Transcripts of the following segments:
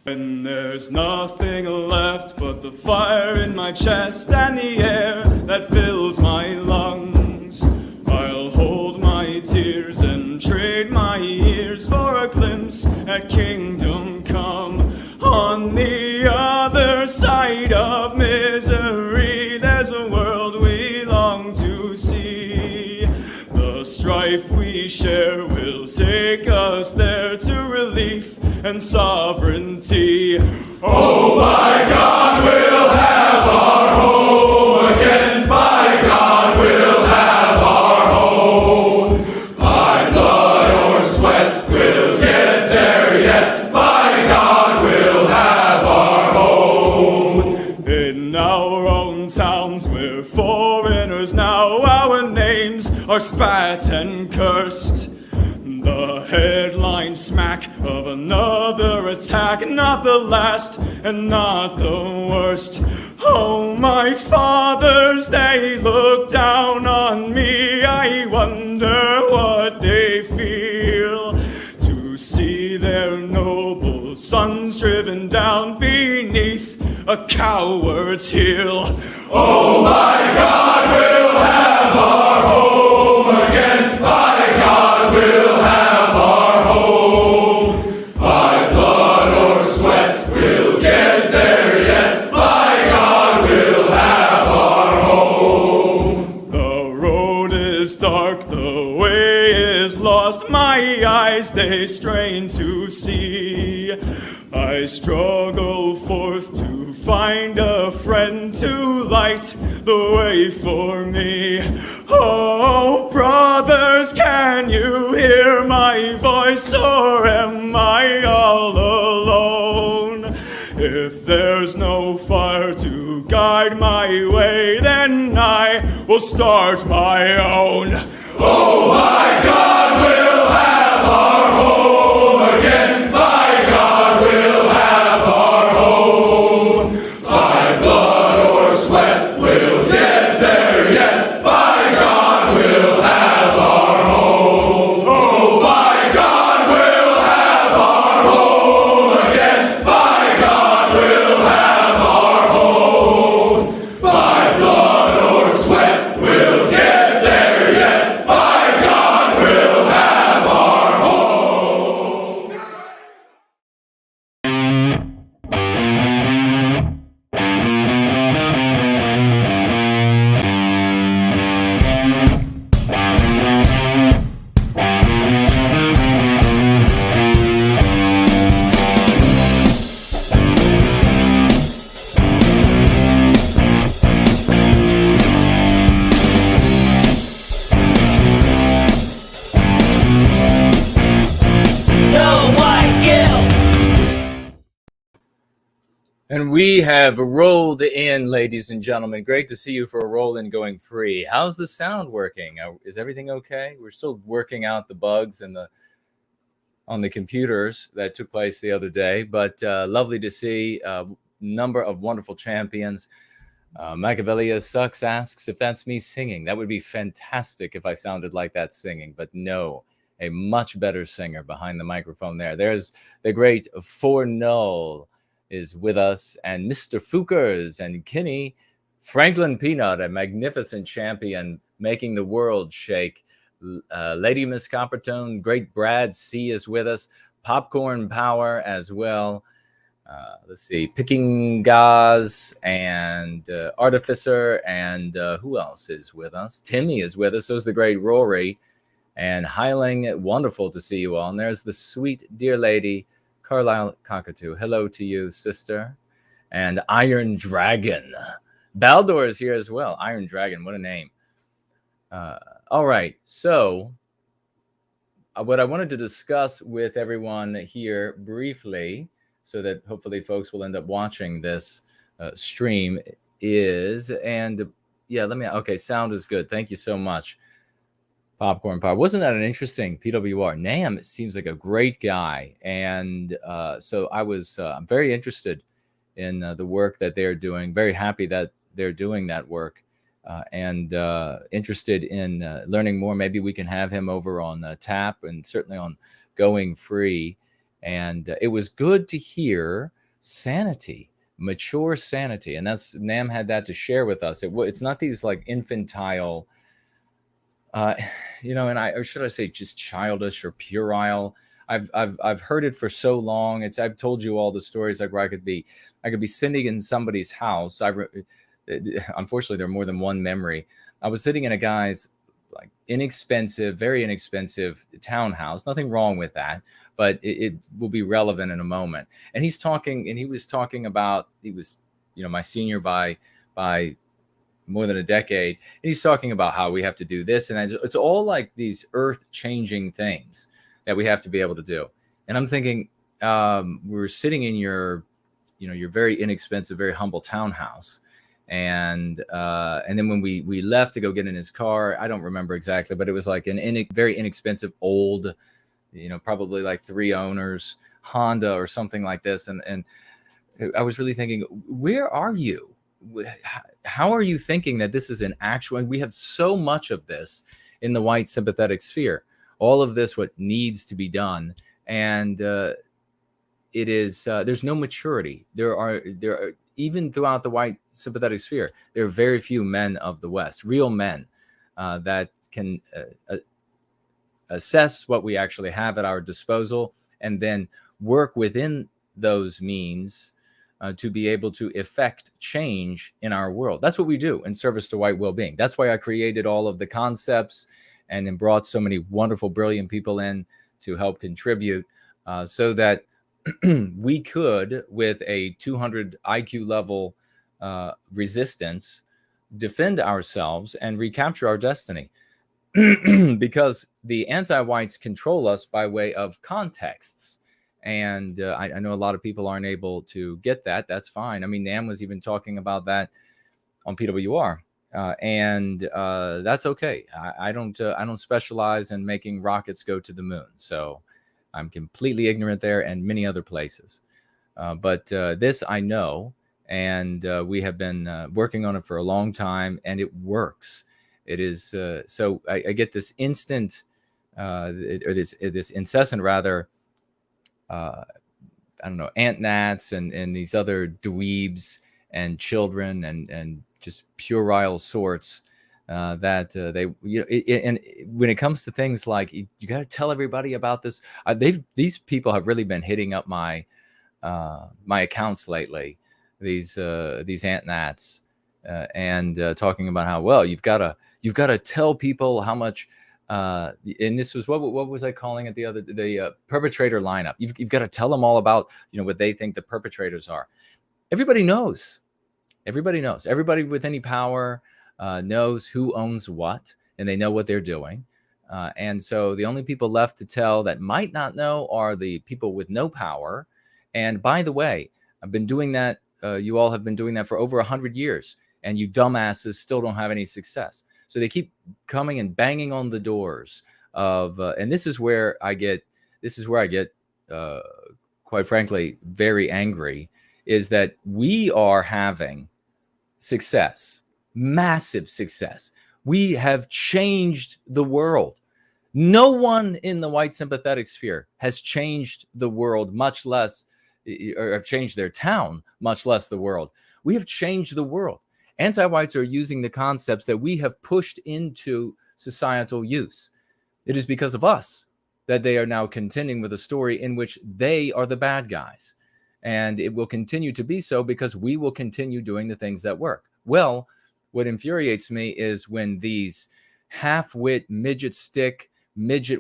When there's nothing left but the fire in my chest and the air that fills my lungs, I'll hold my tears and trade my ears for a glimpse at kingdom come. On the other side of misery, there's a world we long to see. The strife we share will take us there to relief and sovereignty. Oh, by God, we'll have our home again. By God, we'll have our home. By blood or sweat, we'll get there yet. By God, we'll have our home. In our own towns, we're foreigners now. Our names are spat and cursed. The headline smack of another attack, not the last and not the worst. Oh, my fathers, they look down on me. I wonder what they feel to see their noble sons driven down beneath a coward's heel. Oh, my God, we'll have our home again. By God, we'll have our home. By blood or sweat, we'll get there yet. By God, we'll have our home. The road is dark, the way is lost. My eyes, they strain to see. I struggle forth to find a friend to light the way for me. Oh, brothers, can you hear my voice, or am I all alone? If there's no fire to guide my way, then I will start my own. Oh, my God, we'll have our home again. By God, we'll have our home. By blood or sweat, we'll get there yet. By God, we'll have our home. Oh, by God, we'll have our home again. By God, we'll have our home. By blood or sweat, we'll get there yet. By God, we'll have our home. And we have rolled in, ladies and gentlemen. Great to see you for a roll in going free. How's the sound working? Is everything okay? We're still working out the bugs and on the computers that took place the other day, but lovely to see a number of wonderful champions. Machiavellia Sucks asks if that's me singing. That would be fantastic if I sounded like that singing, but no, a much better singer behind the microphone there. There's the great For Null is with us, and Mr. Fookers and Kinney, Franklin Peanut, a magnificent champion making the world shake. Lady Miss Coppertone, great Brad C is with us, Popcorn Power as well. Let's see, Picking Gaz and Artificer, and who else is with us? Timmy is with us. So is the great Rory and Hiling. Wonderful to see you all. And there's the sweet dear lady Carlisle Cockatoo. Hello to you, sister. And Iron Dragon. Baldor is here as well. Iron Dragon, what a name. All right, so what I wanted to discuss with everyone here briefly, so that hopefully folks will end up watching this stream is, and yeah, okay, sound is good. Thank you so much. Popcorn Power. Wasn't that an interesting PWR? Nam, it seems like a great guy. And so I was very interested in the work that they're doing, very happy that they're doing that work, and interested in learning more. Maybe we can have him over on Tap and certainly on Going Free. And it was good to hear sanity, mature sanity. And that's, Nam had that to share with us. It's not these like infantile, or should I say just childish or puerile. I've heard it for so long. I've told you all the stories, like where I could be sitting in somebody's house. Unfortunately, there are more than one memory. I was sitting in a guy's like very inexpensive townhouse. Nothing wrong with that, but it will be relevant in a moment. And he was talking about, he was, my senior by more than a decade. And he's talking about how we have to do this. And it's all like these earth-changing things that we have to be able to do. And I'm thinking, we're sitting in your very inexpensive, very humble townhouse. And then when we left to go get in his car, I don't remember exactly, but it was like very inexpensive, old, probably like 3 owners, Honda or something like this. And I was really thinking, where are you? How are you thinking that this is an actual? We have so much of this in the white sympathetic sphere. All of this, what needs to be done, and it is there's no maturity. There are even throughout the white sympathetic sphere, there are very few men of the West, real men, that can assess what we actually have at our disposal, and then work within those means to be able to effect change in our world. That's what we do in service to white well-being. That's why I created all of the concepts and then brought so many wonderful, brilliant people in to help contribute, so that we could, with a 200 IQ level resistance, defend ourselves and recapture our destiny. Because the anti-whites control us by way of contexts. And I know a lot of people aren't able to get that. That's fine. I mean, Nam was even talking about that on PWR, and that's okay. I don't specialize in making rockets go to the moon, so I'm completely ignorant there, and many other places. But this I know, and we have been working on it for a long time, and it works. It is so I get this instant, or this incessant rather. I don't know, ant gnats and these other dweebs and children and just puerile sorts that they, and when it comes to things like, you got to tell everybody about this. These people have really been hitting up my accounts lately. These ant gnats and talking about how, well, you've got to tell people how much. And this was what was I calling it the perpetrator lineup. You've got to tell them all about what they think the perpetrators are. Everybody knows. Everybody with any power knows who owns what, and they know what they're doing. And so the only people left to tell that might not know are the people with no power. And by the way, I've been doing that. You all have been doing that for over 100 years, and you dumbasses still don't have any success. So they keep coming and banging on the doors of, and this is where I get, quite frankly, very angry, is that we are having success, massive success. We have changed the world. No one in the white sympathetic sphere has changed the world, much less, or have changed their town, much less the world. We have changed the world. Anti-whites are using the concepts that we have pushed into societal use. It is because of us that they are now contending with a story in which they are the bad guys. And it will continue to be so because we will continue doing the things that work. Well, what infuriates me is when these half-wit, midget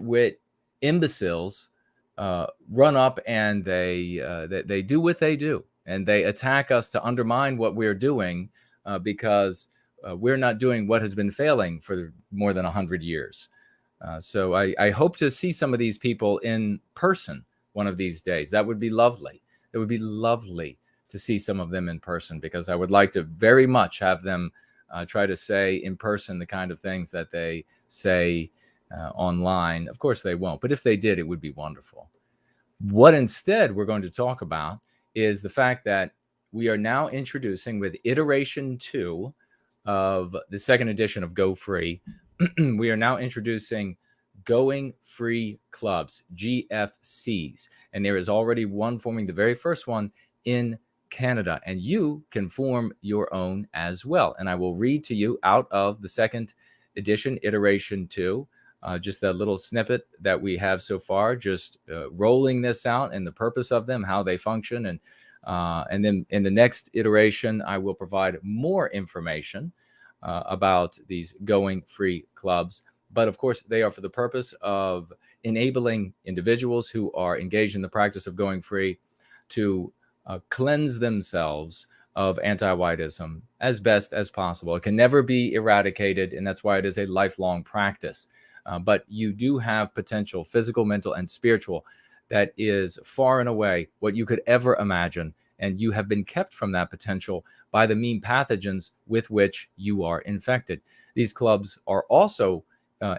wit imbeciles run up and they do what they do. And they attack us to undermine what we're doing. Because we're not doing what has been failing for more than 100 years. So I hope to see some of these people in person one of these days. That would be lovely. It would be lovely to see some of them in person, because I would like to very much have them try to say in person the kind of things that they say online. Of course they won't, but if they did, it would be wonderful. What instead we're going to talk about is the fact that we are now introducing, with iteration 2 of the second edition of Go Free, we are now introducing Going Free Clubs, GFCs. And there is already one forming, the very first one in Canada, and you can form your own as well. And I will read to you out of the second edition, iteration 2, just that little snippet that we have so far, just rolling this out and the purpose of them, how they function. And then in the next iteration, I will provide more information about these going free clubs. But of course, they are for the purpose of enabling individuals who are engaged in the practice of going free to cleanse themselves of anti-whiteism as best as possible. It can never be eradicated, and that's why it is a lifelong practice. But you do have potential, physical, mental, and spiritual, that is far and away what you could ever imagine. And you have been kept from that potential by the mean pathogens with which you are infected. These clubs are also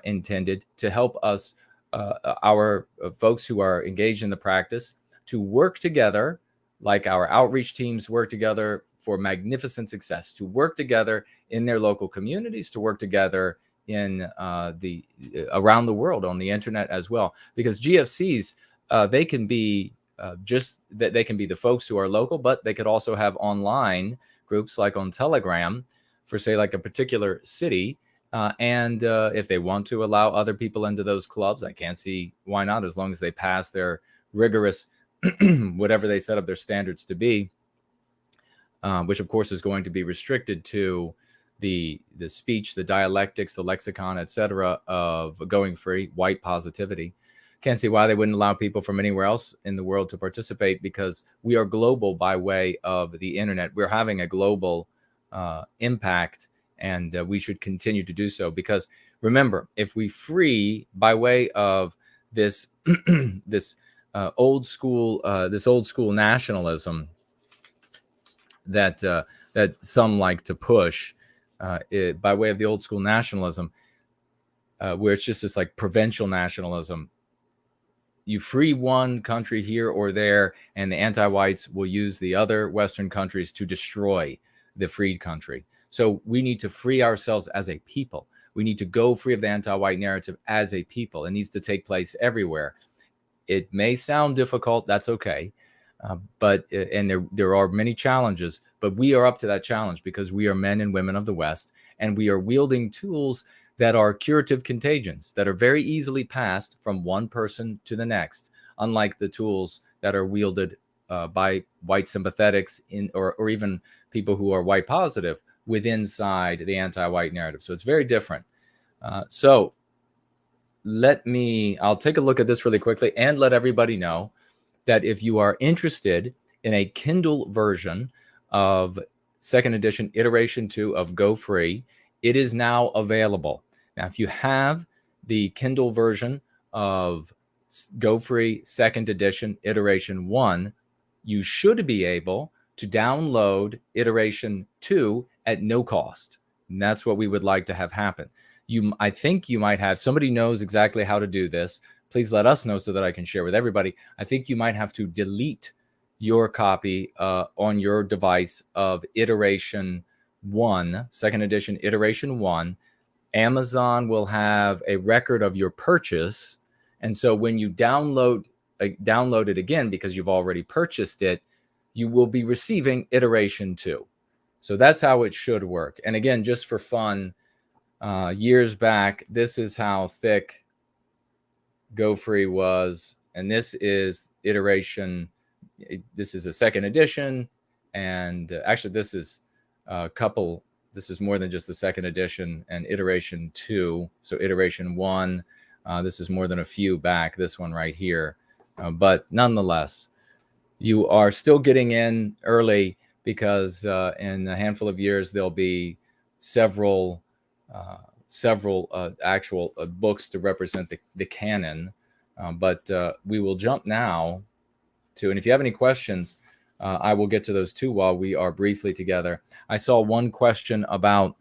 intended to help us, our folks who are engaged in the practice, to work together, like our outreach teams work together for magnificent success, to work together in their local communities, to work together in around the world on the internet as well. Because GFCs, they can be they can be the folks who are local, but they could also have online groups like on Telegram for, say, like a particular city. And if they want to allow other people into those clubs, I can't see why not, as long as they pass their rigorous whatever they set up their standards to be, which of course is going to be restricted to the speech, the dialectics, the lexicon, etc. of going free, white positivity. Can't see why they wouldn't allow people from anywhere else in the world to participate, because we are global by way of the internet. We're having a global impact, and we should continue to do so. Because remember, if we free by way of this this old school nationalism that some like to push, by way of the old school nationalism, where it's just this like provincial nationalism. You free one country here or there, and the anti-whites will use the other Western countries to destroy the freed country. So we need to free ourselves as a people. We need to go free of the anti-white narrative as a people. It needs to take place everywhere. It may sound difficult. That's okay. But there are many challenges, but we are up to that challenge because we are men and women of the West, and we are wielding tools that are curative contagions that are very easily passed from one person to the next, unlike the tools that are wielded by white sympathetics or even people who are white positive within inside the anti-white narrative. So it's very different. So I'll take a look at this really quickly and let everybody know that if you are interested in a Kindle version of second edition, iteration 2 of Go Free, it is now available. Now, if you have the Kindle version of Go Free second edition, iteration 1, you should be able to download iteration 2 at no cost. And that's what we would like to have happen. I think you might have, somebody knows exactly how to do this. Please let us know so that I can share with everybody. I think you might have to delete your copy on your device of iteration 1, second edition, iteration 1. Amazon will have a record of your purchase. And so when you download it again, because you've already purchased it, you will be receiving iteration 2. So that's how it should work. And again, just for fun, years back, this is how thick Go Free was. And this is iteration. This is a second edition. And actually, this is this is more than just the second edition and iteration 2. So iteration 1, this is more than a few back, this one right here. But nonetheless, you are still getting in early, because in a handful of years, there'll be several actual books to represent the canon. But we will jump now to, and if you have any questions, I will get to those too while we are briefly together. I saw one question about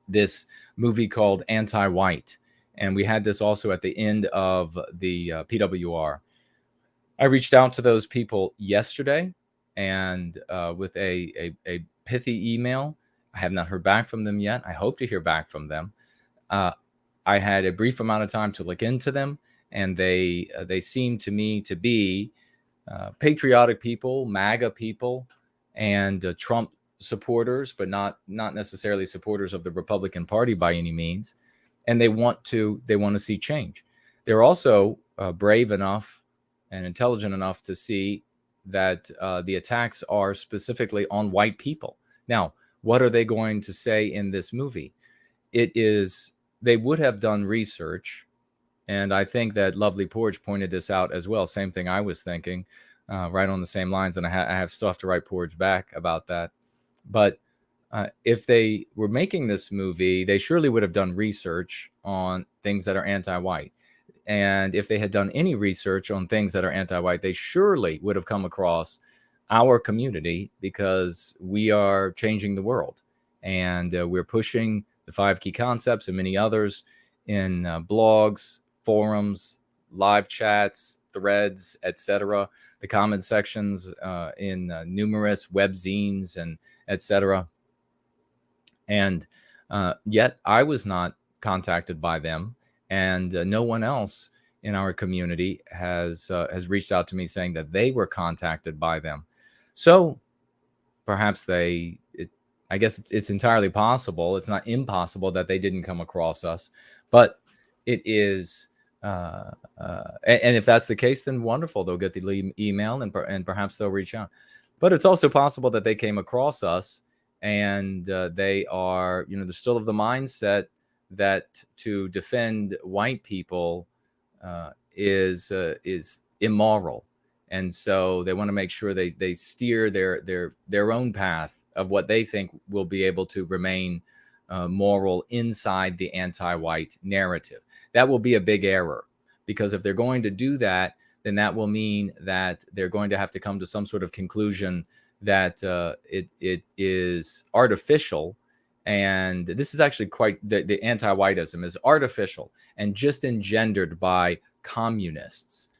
this movie called Anti-White, and we had this also at the end of the PWR. I reached out to those people yesterday, and with a pithy email. I have not heard back from them yet. I hope to hear back from them. I had a brief amount of time to look into them, and they seem to me to be patriotic people, MAGA people, and Trump supporters, but not necessarily supporters of the Republican Party by any means. And they want to see change. They're also brave enough and intelligent enough to see that the attacks are specifically on white people. Now, what are they going to say in this movie? It is, they would have done research, and I think that Lovely Porge pointed this out as well. Same thing I was thinking, right on the same lines, and I have stuff to write Porge back about that. But if they were making this movie, they surely would have done research on things that are anti-white. And if they had done any research on things that are anti-white, they surely would have come across our community, because we are changing the world. And we're pushing the 5 key concepts and many others in blogs, forums, live chats, threads, etc., the comment sections in numerous webzines and etc. And yet I was not contacted by them, and no one else in our community has reached out to me saying that they were contacted by them. So perhaps I guess it's entirely possible. It's not impossible that they didn't come across us, but it is. And if that's the case, then wonderful. They'll get the email and perhaps they'll reach out. But it's also possible that they came across us and they are, they're still of the mindset that to defend white people is immoral, and so they want to make sure they steer their own path of what they think will be able to remain moral inside the anti-white narrative. That will be a big error, because if they're going to do that, then that will mean that they're going to have to come to some sort of conclusion that it is artificial. And this is actually quite, the anti-whiteism is artificial and just engendered by communists.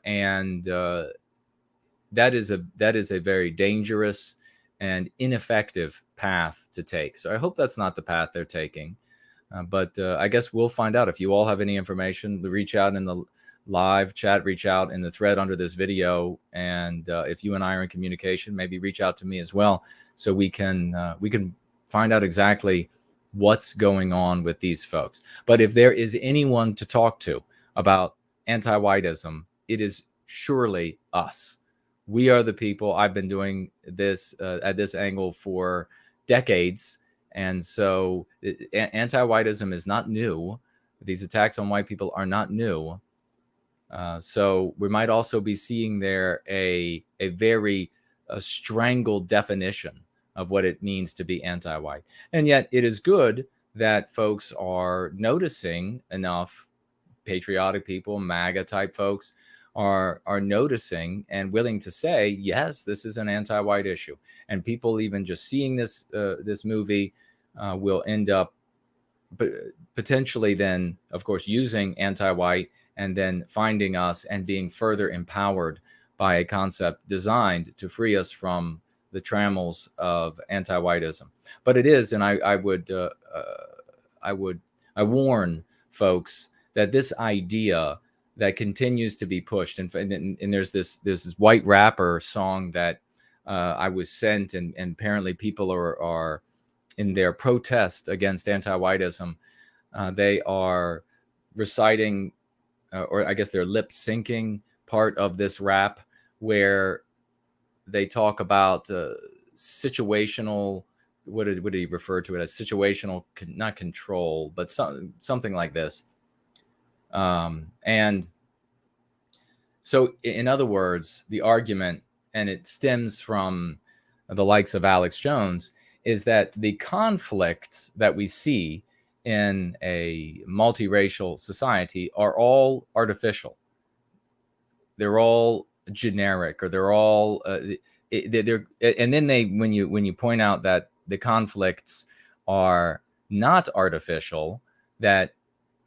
And that is a very dangerous and ineffective path to take. So I hope that's not the path they're taking. But I guess we'll find out. If you all have any information, reach out in the live chat, reach out in the thread under this video. And if you and I are in communication, maybe reach out to me as well, so we can find out exactly what's going on with these folks. But if there is anyone to talk to about anti-whiteism, it is surely us. We are the people. I've been doing this at this angle for decades. And so anti-whiteism is not new. These attacks on white people are not new. So we might also be seeing there a very strangled definition of what it means to be anti-white. And yet it is good that folks are noticing enough. Patriotic people, MAGA type folks are noticing and willing to say, yes, this is an anti-white issue. And people even just seeing this movie will end up potentially then, of course, using anti-white and then finding us and being further empowered by a concept designed to free us from the trammels of anti-whiteism. But it is, and I warn folks that this idea that continues to be pushed, and there's this white rapper song that I was sent, and apparently people are in their protest against anti-whiteism, they are reciting, or I guess they're lip syncing part of this rap where they talk about situational, what did he refer to it as? Situational, not control, but something like this. And so in other words, the argument, and it stems from the likes of Alex Jones, is that the conflicts that we see in a multiracial society are all artificial. They're all generic, or they're all they're and then when you point out that the conflicts are not artificial, that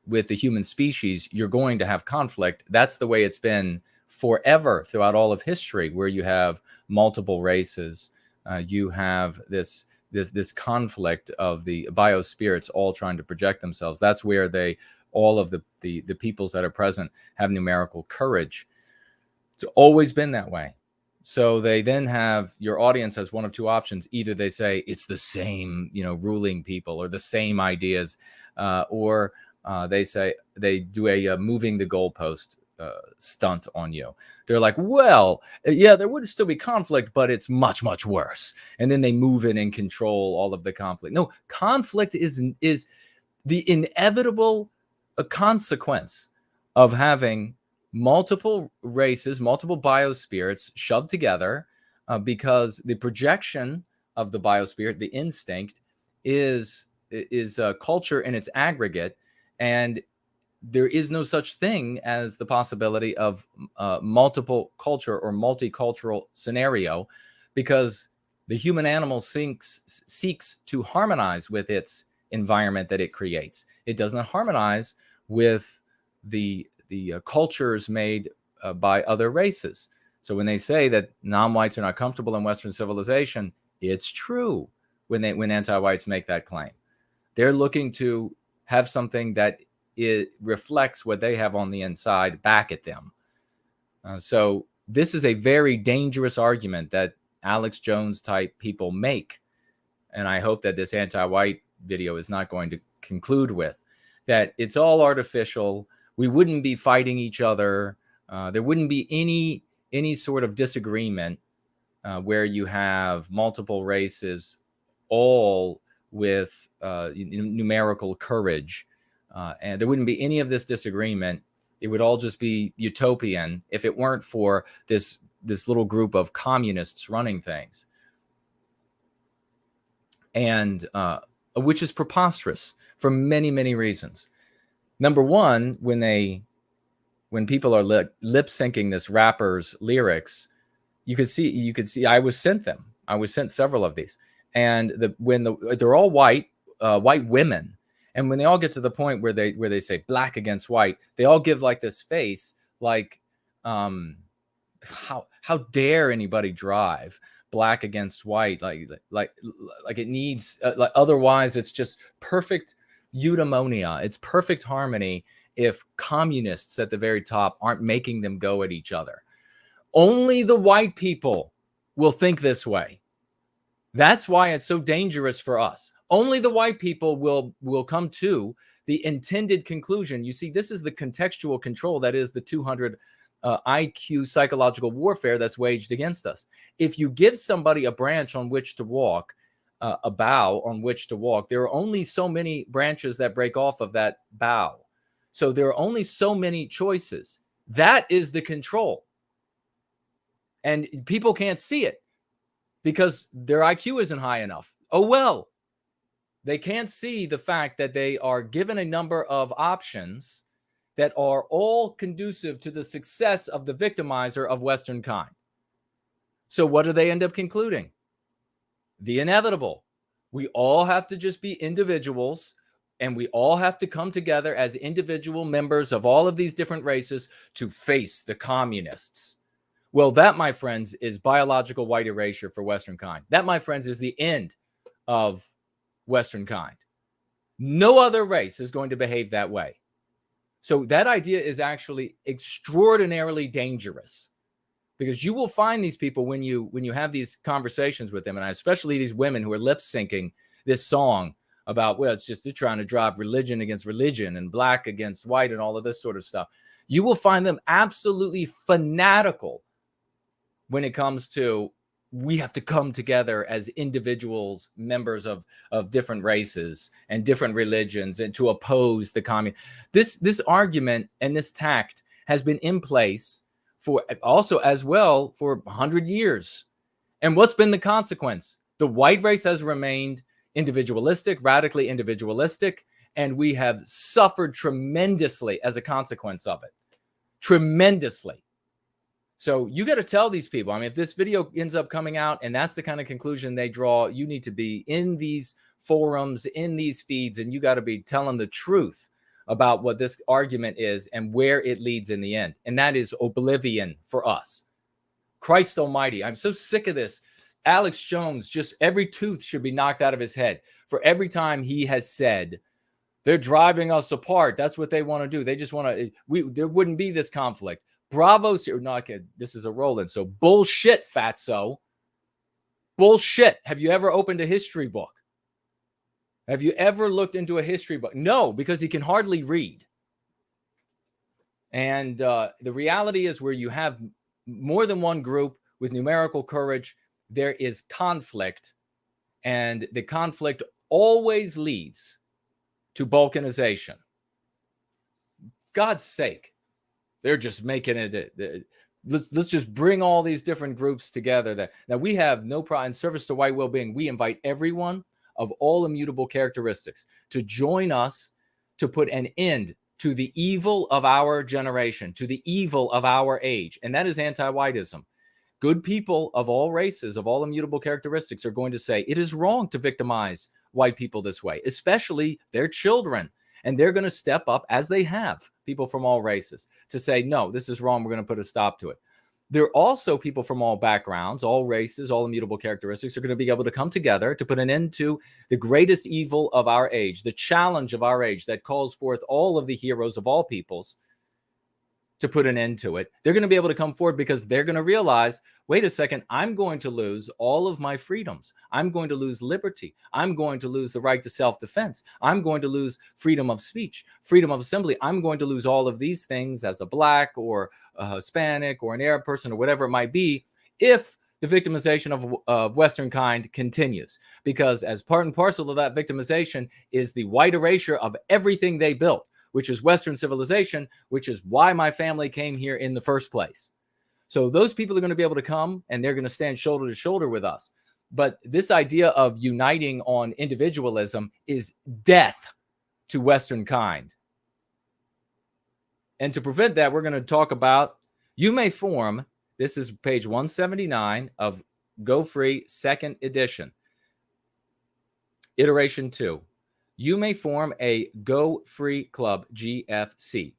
with the human species you're going to have conflict. That's the way it's been forever throughout all of history, where you have multiple races. You have this conflict of the biospirits all trying to project themselves. That's where they all of the peoples that are present have numerical courage. It's always been that way. So they then have, your audience has one of two options. Either they say it's the same, ruling people or the same ideas, or they say they do a moving the goalpost stunt on you. They're like, well, yeah, there would still be conflict, but it's much, much worse. And then they move in and control all of the conflict. No, conflict is the inevitable consequence of having multiple races, multiple biospirits shoved together, because the projection of the biospirit, the instinct, is culture in its aggregate, and there is no such thing as the possibility of multiple culture or multicultural scenario, because the human animal seeks to harmonize with its environment that it creates. It does not harmonize with the cultures made by other races. So when they say that non-whites are not comfortable in Western civilization, it's true. When anti-whites make that claim, they're looking to have something that it reflects what they have on the inside back at them. So this is a very dangerous argument that Alex Jones type people make. And I hope that this anti-white video is not going to conclude with that it's all artificial. We wouldn't be fighting each other. There wouldn't be any sort of disagreement where you have multiple races, all with numerical courage. And there wouldn't be any of this disagreement. It would all just be utopian if it weren't for this little group of communists running things. And which is preposterous for many, many reasons. Number one, when people are lip syncing this rapper's lyrics, you could see I was sent them. I was sent several of these, and they're all white women, and when they all get to the point where they say black against white, they all give like this face, like how dare anybody drive black against white, like it needs like, otherwise it's just perfect eudaimonia, it's perfect harmony if communists at the very top aren't making them go at each other. Only the white people will think this way. That's why it's so dangerous for us. Only the white people will come to the intended conclusion. You see, this is the contextual control that is the 200 IQ psychological warfare that's waged against us. If you give somebody a branch on which to walk, a bough on which to walk, there are only so many branches that break off of that bough. So there are only so many choices. That is the control. And people can't see it because their IQ isn't high enough. Oh, well, they can't see the fact that they are given a number of options that are all conducive to the success of the victimizer of Western kind. So what do they end up concluding? The inevitable. We all have to just be individuals, and we all have to come together as individual members of all of these different races to face the communists. Well, that, my friends, is biological white erasure for Western kind. That, my friends, is the end of Western kind. No other race is going to behave that way. So that idea is actually extraordinarily dangerous, because you will find these people when you have these conversations with them, and especially these women who are lip syncing this song about, well, it's just they're trying to drive religion against religion and black against white and all of this sort of stuff. You will find them absolutely fanatical when it comes to, we have to come together as individuals, members of different races and different religions, and to oppose the communist. This argument and this tact has been in place for also as well for 100 years. And what's been the consequence? The white race has remained individualistic, radically individualistic, and we have suffered tremendously as a consequence of it. Tremendously. So you got to tell these people, I mean, if this video ends up coming out and that's the kind of conclusion they draw, you need to be in these forums, in these feeds, and you got to be telling the truth about what this argument is and where it leads in the end. And that is oblivion for us. Christ almighty, I'm so sick of this. Alex Jones, just every tooth should be knocked out of his head for every time he has said They're driving us apart. That's what they want to do. They just want to, there wouldn't be this conflict. Bravo's here. No, this is a Roland. So bullshit, fatso. Bullshit. Have you ever opened a history book? Have you ever looked into a history book? No, because he can hardly read. And the reality is, where you have more than one group with numerical courage, there is conflict. And the conflict always leads to balkanization. God's sake, they're just making it. Let's just bring all these different groups together. Now, we have no problem. In service to white well-being, we invite everyone of all immutable characteristics to join us to put an end to the evil of our generation, to the evil of our age, and that is anti-whiteism. Good people of all races, of all immutable characteristics, are going to say it is wrong to victimize white people this way, especially their children. And they're going to step up, as they have, people from all races, to say, no, this is wrong. We're going to put a stop to it. There are also people from all backgrounds, all races, all immutable characteristics are going to be able to come together to put an end to the greatest evil of our age, the challenge of our age that calls forth all of the heroes of all peoples to put an end to it. They're going to be able to come forward because they're going to realize, wait a second, I'm going to lose all of my freedoms. I'm going to lose liberty. I'm going to lose the right to self-defense. I'm going to lose freedom of speech, freedom of assembly. I'm going to lose all of these things as a Black or a Hispanic or an Arab person or whatever it might be, if the victimization of Western kind continues. Because as part and parcel of that victimization is the white erasure of everything they built, which is Western civilization, which is why my family came here in the first place. So those people are going to be able to come and they're going to stand shoulder to shoulder with us. But this idea of uniting on individualism is death to Western kind. And to prevent that, we're going to talk about, you may form, this is page 179 of Go Free, second edition, iteration 2. You may form a Go Free Club, GFC.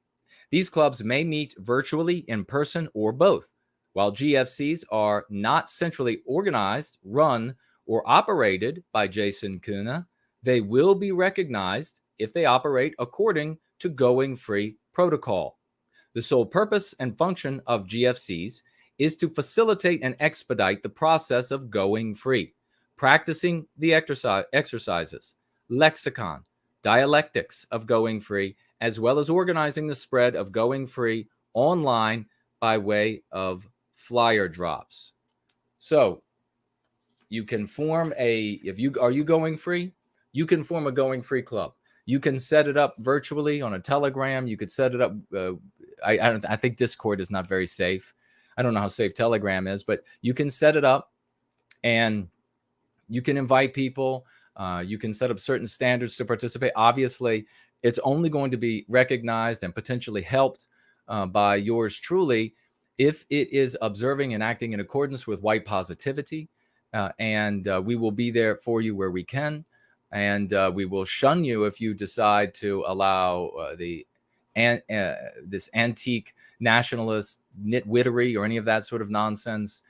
These clubs may meet virtually, in person, or both. While GFCs are not centrally organized, run, or operated by Jason Köhne, they will be recognized if they operate according to Going Free protocol. The sole purpose and function of GFCs is to facilitate and expedite the process of going free, practicing the exercises, lexicon, dialectics of going free, as well as organizing the spread of going free online by way of flyer drops. So you can form are you going free? You can form a going free club. You can set it up virtually on a Telegram. You could set it up. I think Discord is not very safe. I don't know how safe Telegram is, but you can set it up and you can invite people. You can set up certain standards to participate. Obviously, it's only going to be recognized and potentially helped by yours truly if it is observing and acting in accordance with white positivity. And we will be there for you where we can. And we will shun you if you decide to allow this antique nationalist nitwittery or any of that sort of nonsense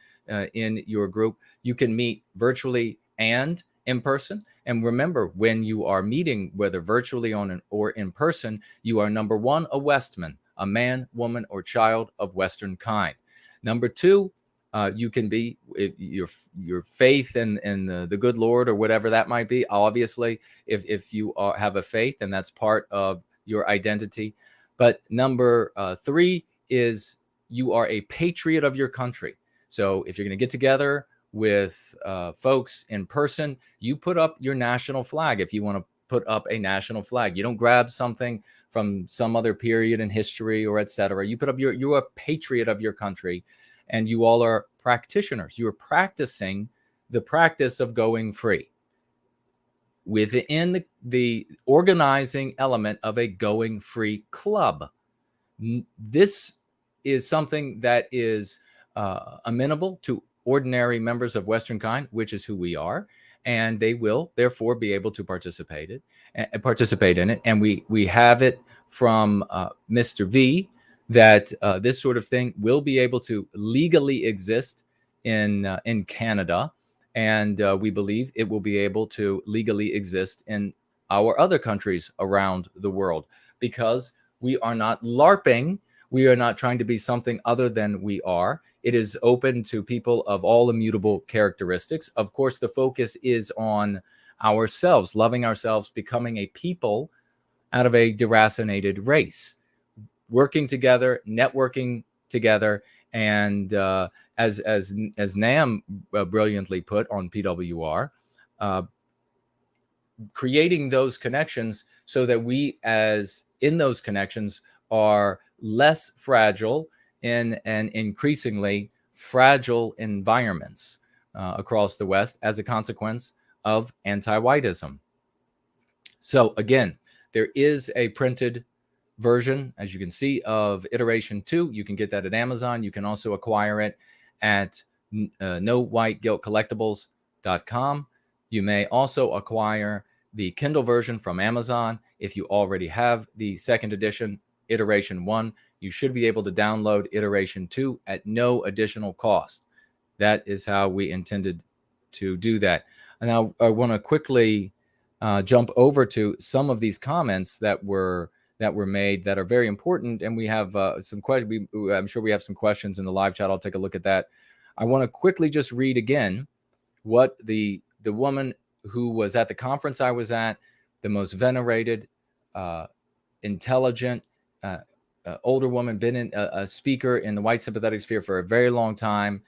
in your group. You can meet virtually and in person. And remember, when you are meeting, whether virtually or in person, you are, number one, a Westman, a man, woman, or child of Western kind. Number two, you can be your faith in the good Lord or whatever that might be. Obviously, if you have a faith, and that's part of your identity. But number three is you are a patriot of your country. So if you're going to get together with folks in person, you put up your national flag. If you want to put up a national flag, you don't grab something from some other period in history or etc. You put up you're a patriot of your country, and you all are practitioners. You are practicing the practice of going free within the organizing element of a going free club. This is something that is amenable to ordinary members of Western kind, which is who we are, and they will therefore be able to participate in it. And we have it from Mr. V that this sort of thing will be able to legally exist in Canada, and we believe it will be able to legally exist in our other countries around the world, because we are not LARPing. We are not trying to be something other than we are. It is open to people of all immutable characteristics. Of course, the focus is on ourselves, loving ourselves, becoming a people out of a deracinated race, working together, networking together, and as Nam brilliantly put on PWR, creating those connections so that we, as in those connections, are less fragile in an increasingly fragile environments across the West as a consequence of anti-whiteism. So again, there is a printed version, as you can see, of iteration 2. You can get that at Amazon. You can also acquire it at nowhiteguiltcollectibles.com. You may also acquire the Kindle version from Amazon. If you already have the second edition, iteration 1, you should be able to download iteration 2 at no additional cost. That is how we intended to do that. And now I want to quickly jump over to some of these comments that were made that are very important, and we have some questions. I'm sure we have some questions in the live chat. I'll take a look at that. I want to quickly just read again what the woman who was at the conference I was at, the most venerated, intelligent, older woman, been in a speaker in the white sympathetic sphere for a very long time.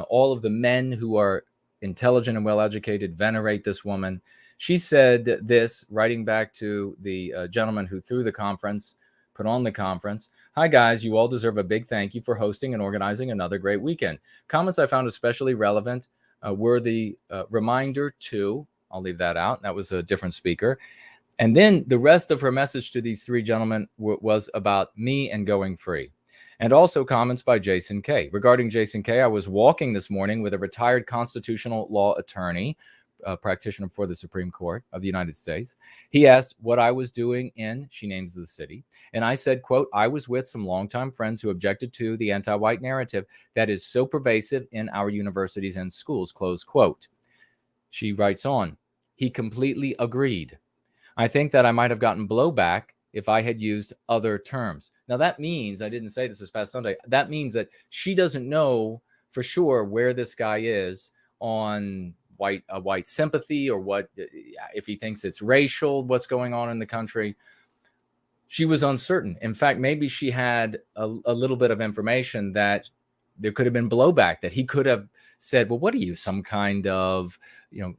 All of the men who are intelligent and well-educated venerate this woman. She said this, writing back to the gentleman who threw the conference, put on the conference. Hi, guys. You all deserve a big thank you for hosting and organizing another great weekend. Comments I found especially relevant were the reminder to, I'll leave that out. That was a different speaker. And then the rest of her message to these three gentlemen was about me and going free. And also comments by Jason K. Regarding Jason K., I was walking this morning with a retired constitutional law attorney, practitioner for the Supreme Court of the United States. He asked what I was doing in, she names the city, and I said, quote, I was with some longtime friends who objected to the anti-white narrative that is so pervasive in our universities and schools, close quote. She writes on, he completely agreed. I think that I might have gotten blowback if I had used other terms. Now that means, I didn't say this past Sunday, that means that she doesn't know for sure where this guy is on white sympathy, or what, if he thinks it's racial, what's going on in the country. She was uncertain. In fact, maybe she had a little bit of information that there could have been blowback, that he could have said, well, what are you, some kind of,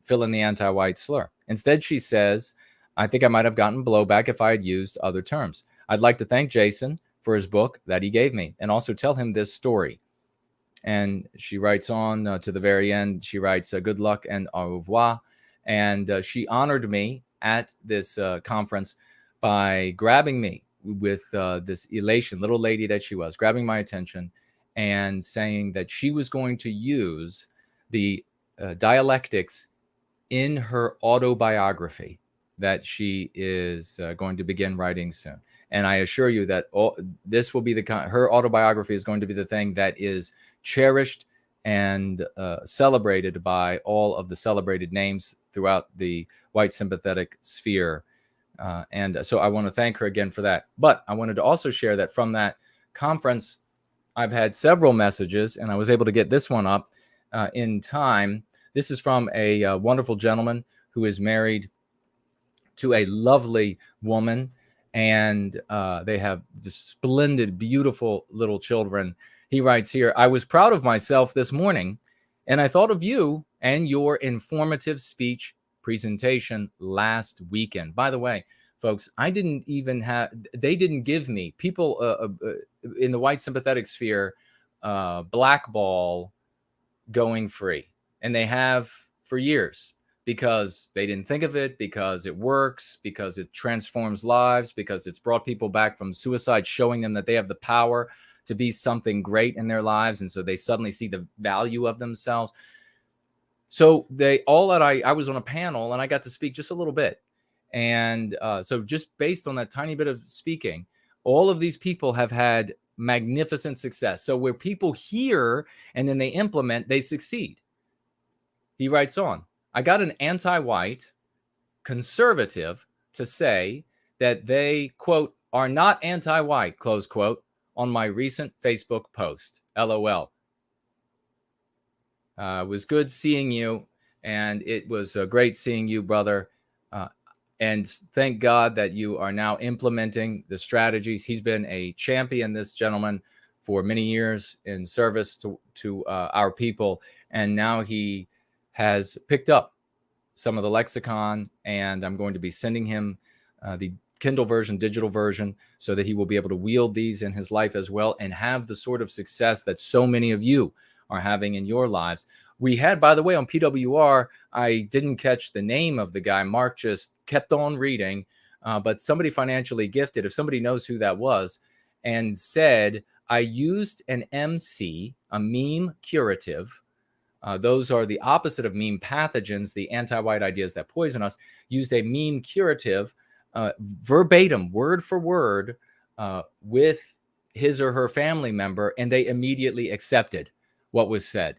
fill in the anti-white slur. Instead, she says, I think I might have gotten blowback if I had used other terms. I'd like to thank Jason for his book that he gave me, and also tell him this story. And she writes on to the very end. She writes, good luck and au revoir. And she honored me at this conference by grabbing me with this elation, little lady that she was, grabbing my attention and saying that she was going to use the dialectics in her autobiography that she is going to begin writing soon. And I assure you that this will be her autobiography is going to be the thing that is cherished and celebrated by all of the celebrated names throughout the white sympathetic sphere. And so I want to thank her again for that. But I wanted to also share that from that conference, I've had several messages, and I was able to get this one up in time. This is from a wonderful gentleman who is married to a lovely woman, and they have just splendid, beautiful little children. He writes here, I was proud of myself this morning, and I thought of you and your informative speech presentation last weekend. By the way, folks, they didn't give me, people in the white sympathetic sphere, blackball going free. And they have for years, because they didn't think of it, because it works, because it transforms lives, because it's brought people back from suicide, showing them that they have the power to be something great in their lives. And so they suddenly see the value of themselves. So I was on a panel and I got to speak just a little bit. And so just based on that tiny bit of speaking, all of these people have had magnificent success. So where people hear and then they implement, they succeed. He writes on, I got an anti-white, conservative, to say that they, quote, are not anti-white, close quote, on my recent Facebook post. LOL. It was good seeing you, and it was great seeing you, brother. And thank God that you are now implementing the strategies. He's been a champion, this gentleman, for many years in service to our people. And now he has picked up some of the lexicon, and I'm going to be sending him the Kindle version, digital version, so that he will be able to wield these in his life as well and have the sort of success that so many of you are having in your lives. We had, by the way, on PWR, I didn't catch the name of the guy. Mark just kept on reading, but somebody financially gifted, if somebody knows who that was, and said, I used an MC, a meme curative. Those are the opposite of meme pathogens, the anti-white ideas that poison us. Used a meme curative, verbatim, word for word, with his or her family member, and they immediately accepted what was said.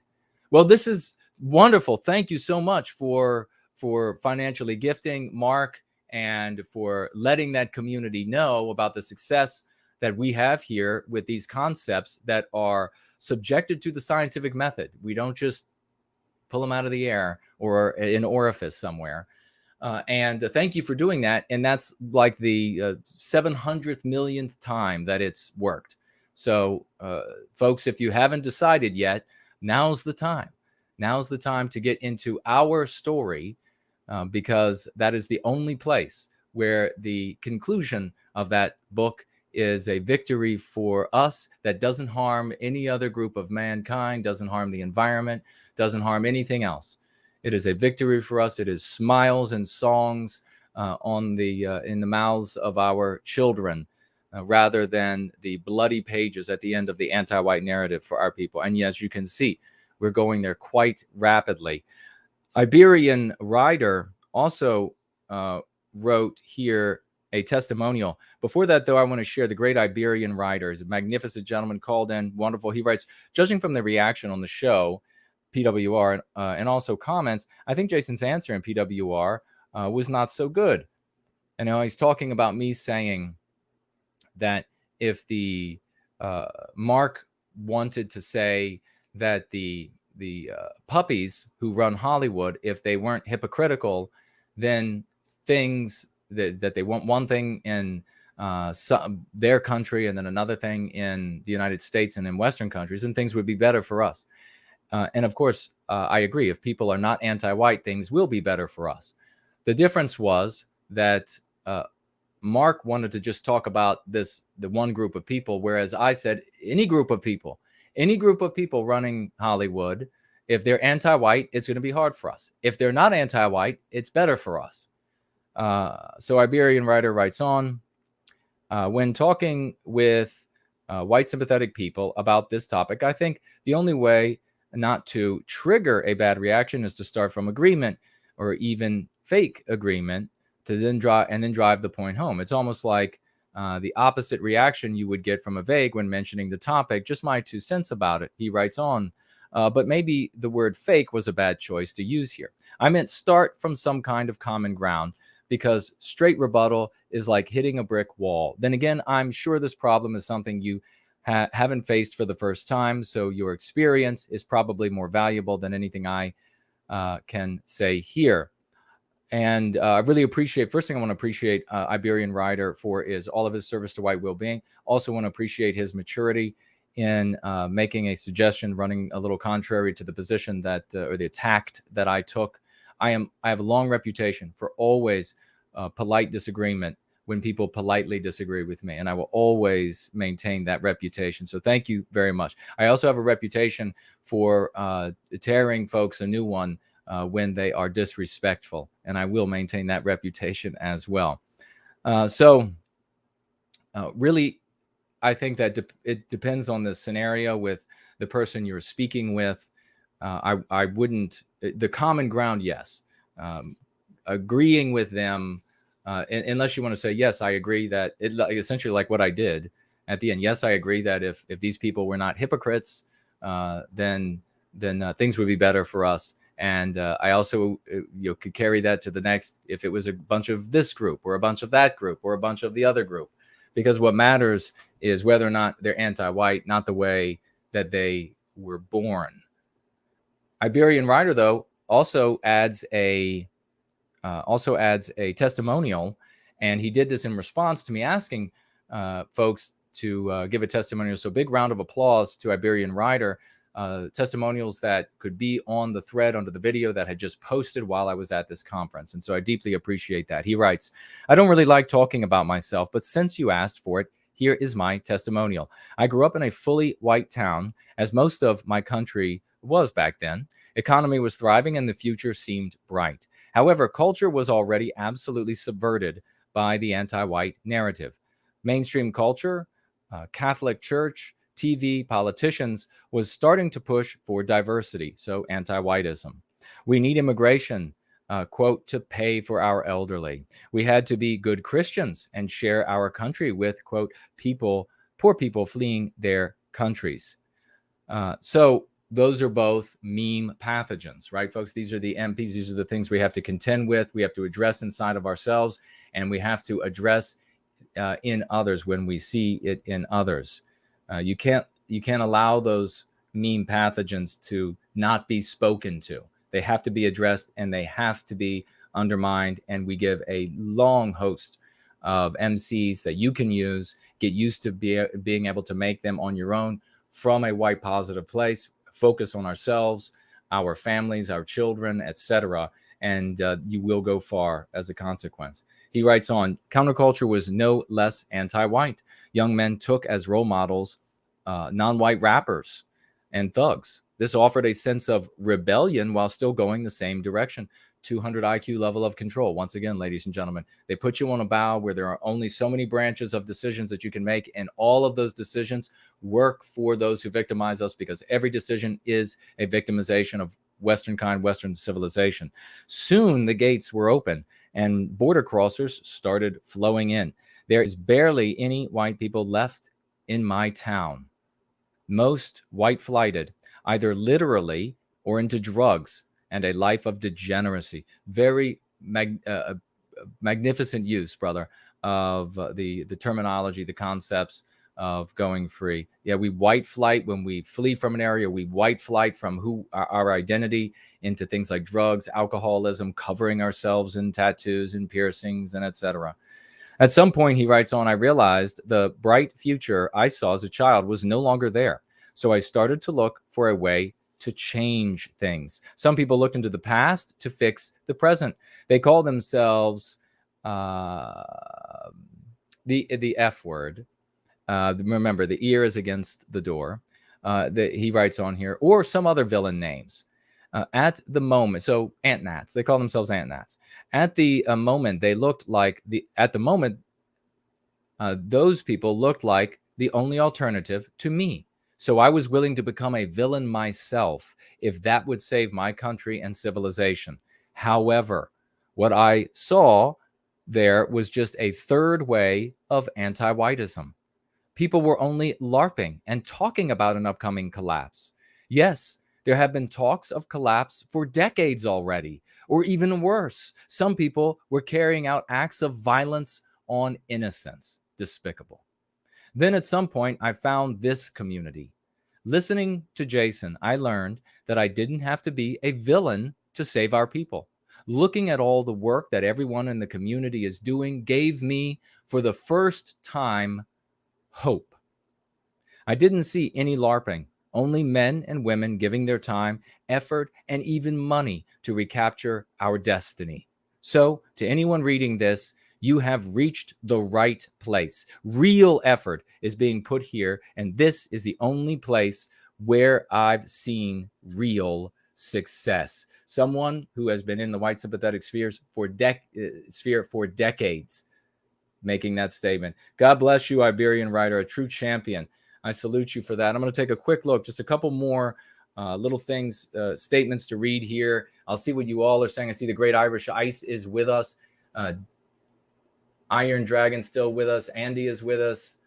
Well, this is wonderful. Thank you so much for financially gifting, Mark, and for letting that community know about the success that we have here with these concepts that are subjected to the scientific method. We don't just pull them out of the air or an orifice somewhere. And thank you for doing that. And that's like the 700th millionth time that it's worked. So, folks, if you haven't decided yet, now's the time. Now's the time to get into our story, because that is the only place where the conclusion of that book is a victory for us that doesn't harm any other group of mankind, doesn't harm the environment, doesn't harm anything else. It is a victory for us. It is smiles and songs in the mouths of our children, rather than the bloody pages at the end of the anti-white narrative for our people. And as you can see, we're going there quite rapidly. Iberian Rider also wrote here a testimonial. Before that, though, I want to share the great Iberian Rider. He's a magnificent gentleman, called in, wonderful. He writes, judging from the reaction on the show, PWR, and also comments, I think Jason's answer in PWR was not so good. And now he's talking about me saying that if the Mark wanted to say that the puppies who run Hollywood, if they weren't hypocritical, then things that they want one thing in their country and then another thing in the United States and in Western countries, and things would be better for us. And of course, I agree. If people are not anti-white, things will be better for us. The difference was that Mark wanted to just talk about the one group of people, whereas I said any group of people running Hollywood, if they're anti-white, it's going to be hard for us. If they're not anti-white, it's better for us. So Iberian Writer writes on, when talking with white sympathetic people about this topic, I think the only way not to trigger a bad reaction is to start from agreement or even fake agreement to then drive the point home. It's almost like the opposite reaction you would get from a vague when mentioning the topic. Just my 2 cents about it. He writes on, but maybe the word fake was a bad choice to use here. I meant start from some kind of common ground, because straight rebuttal is like hitting a brick wall. Then again, I'm sure this problem is something you haven't faced for the first time, so your experience is probably more valuable than anything I can say here. And I really appreciate, first thing I want to appreciate Iberian Rider for is all of his service to white well-being. Also want to appreciate his maturity in making a suggestion, running a little contrary to the position that, or the tact that I took. I have a long reputation for always polite disagreement when people politely disagree with me, and I will always maintain that reputation. So thank you very much. I also have a reputation for tearing folks a new one when they are disrespectful, and I will maintain that reputation as well. Really, I think that it depends on the scenario with the person you're speaking with. I wouldn't, the common ground, yes. Agreeing with them, unless you want to say, yes, I agree that it essentially like what I did at the end. Yes, I agree that if these people were not hypocrites, then things would be better for us. And I also could carry that to the next if it was a bunch of this group or a bunch of that group or a bunch of the other group. Because what matters is whether or not they're anti-white, not the way that they were born. Iberian Writer, though, also adds a testimonial, and he did this in response to me asking folks to give a testimonial. So big round of applause to Iberian Writer. Testimonials that could be on the thread under the video that had just posted while I was at this conference. And so I deeply appreciate that. He writes, I don't really like talking about myself, but since you asked for it, here is my testimonial. I grew up in a fully white town, as most of my country was back then. Economy was thriving and the future seemed bright. However, culture was already absolutely subverted by the anti-white narrative. Mainstream culture, Catholic Church, TV, politicians was starting to push for diversity, so anti-whiteism. We need immigration, quote, to pay for our elderly. We had to be good Christians and share our country with, quote, poor people fleeing their countries. So those are both meme pathogens, right, folks? These are the MPs. These are the things we have to contend with. We have to address inside of ourselves, and we have to address in others when we see it in others. You can't allow those meme pathogens to not be spoken to. They have to be addressed and they have to be undermined. And we give a long host of MCs that you can use. Get used to being able to make them on your own from a white positive place. Focus on ourselves, our families, our children, etc. And you will go far as a consequence. He writes on, counterculture was no less anti-white. Young men took as role models non-white rappers and thugs. This offered a sense of rebellion while still going the same direction. 200 IQ level of control. Once again, ladies and gentlemen, they put you on a bough where there are only so many branches of decisions that you can make, and all of those decisions work for those who victimize us, because every decision is a victimization of Western civilization. Soon the gates were open and border crossers started flowing in. There is barely any white people left in my town. Most white flighted, either literally or into drugs and a life of degeneracy. Very magnificent use, brother, of the terminology, the concepts of going free. Yeah, we white flight when we flee from an area. We white flight from our identity into things like drugs, alcoholism, covering ourselves in tattoos and piercings, and etc. At some point, he writes on, I realized the bright future I saw as a child was no longer there. So I started to look for a way to change things. Some people looked into the past to fix the present. They call themselves the F word. Remember, the ear is against the door. He writes on here, or some other villain names. At the moment, so Ant Nats, they call themselves Ant Nats. At the moment, they looked like those people looked like the only alternative to me. So I was willing to become a villain myself if that would save my country and civilization. However, what I saw there was just a third way of anti-whiteism. People were only LARPing and talking about an upcoming collapse. Yes, there have been talks of collapse for decades already, or even worse. Some people were carrying out acts of violence on innocents. Despicable. Then at some point, I found this community. Listening to Jason, I learned that I didn't have to be a villain to save our people. Looking at all the work that everyone in the community is doing gave me, for the first time, hope. I didn't see any LARPing, only men and women giving their time, effort, and even money to recapture our destiny. So, to anyone reading this, you have reached the right place. Real effort is being put here, and this is the only place where I've seen real success. Someone who has been in the white sympathetic sphere for decades, making that statement. God bless you, Iberian Writer, a true champion. I salute you for that. I'm going to take a quick look, just a couple more little things, statements to read here. I'll see what you all are saying. I see the Great Irish Ice is with us. Iron Dragon still with us. Andy is with us.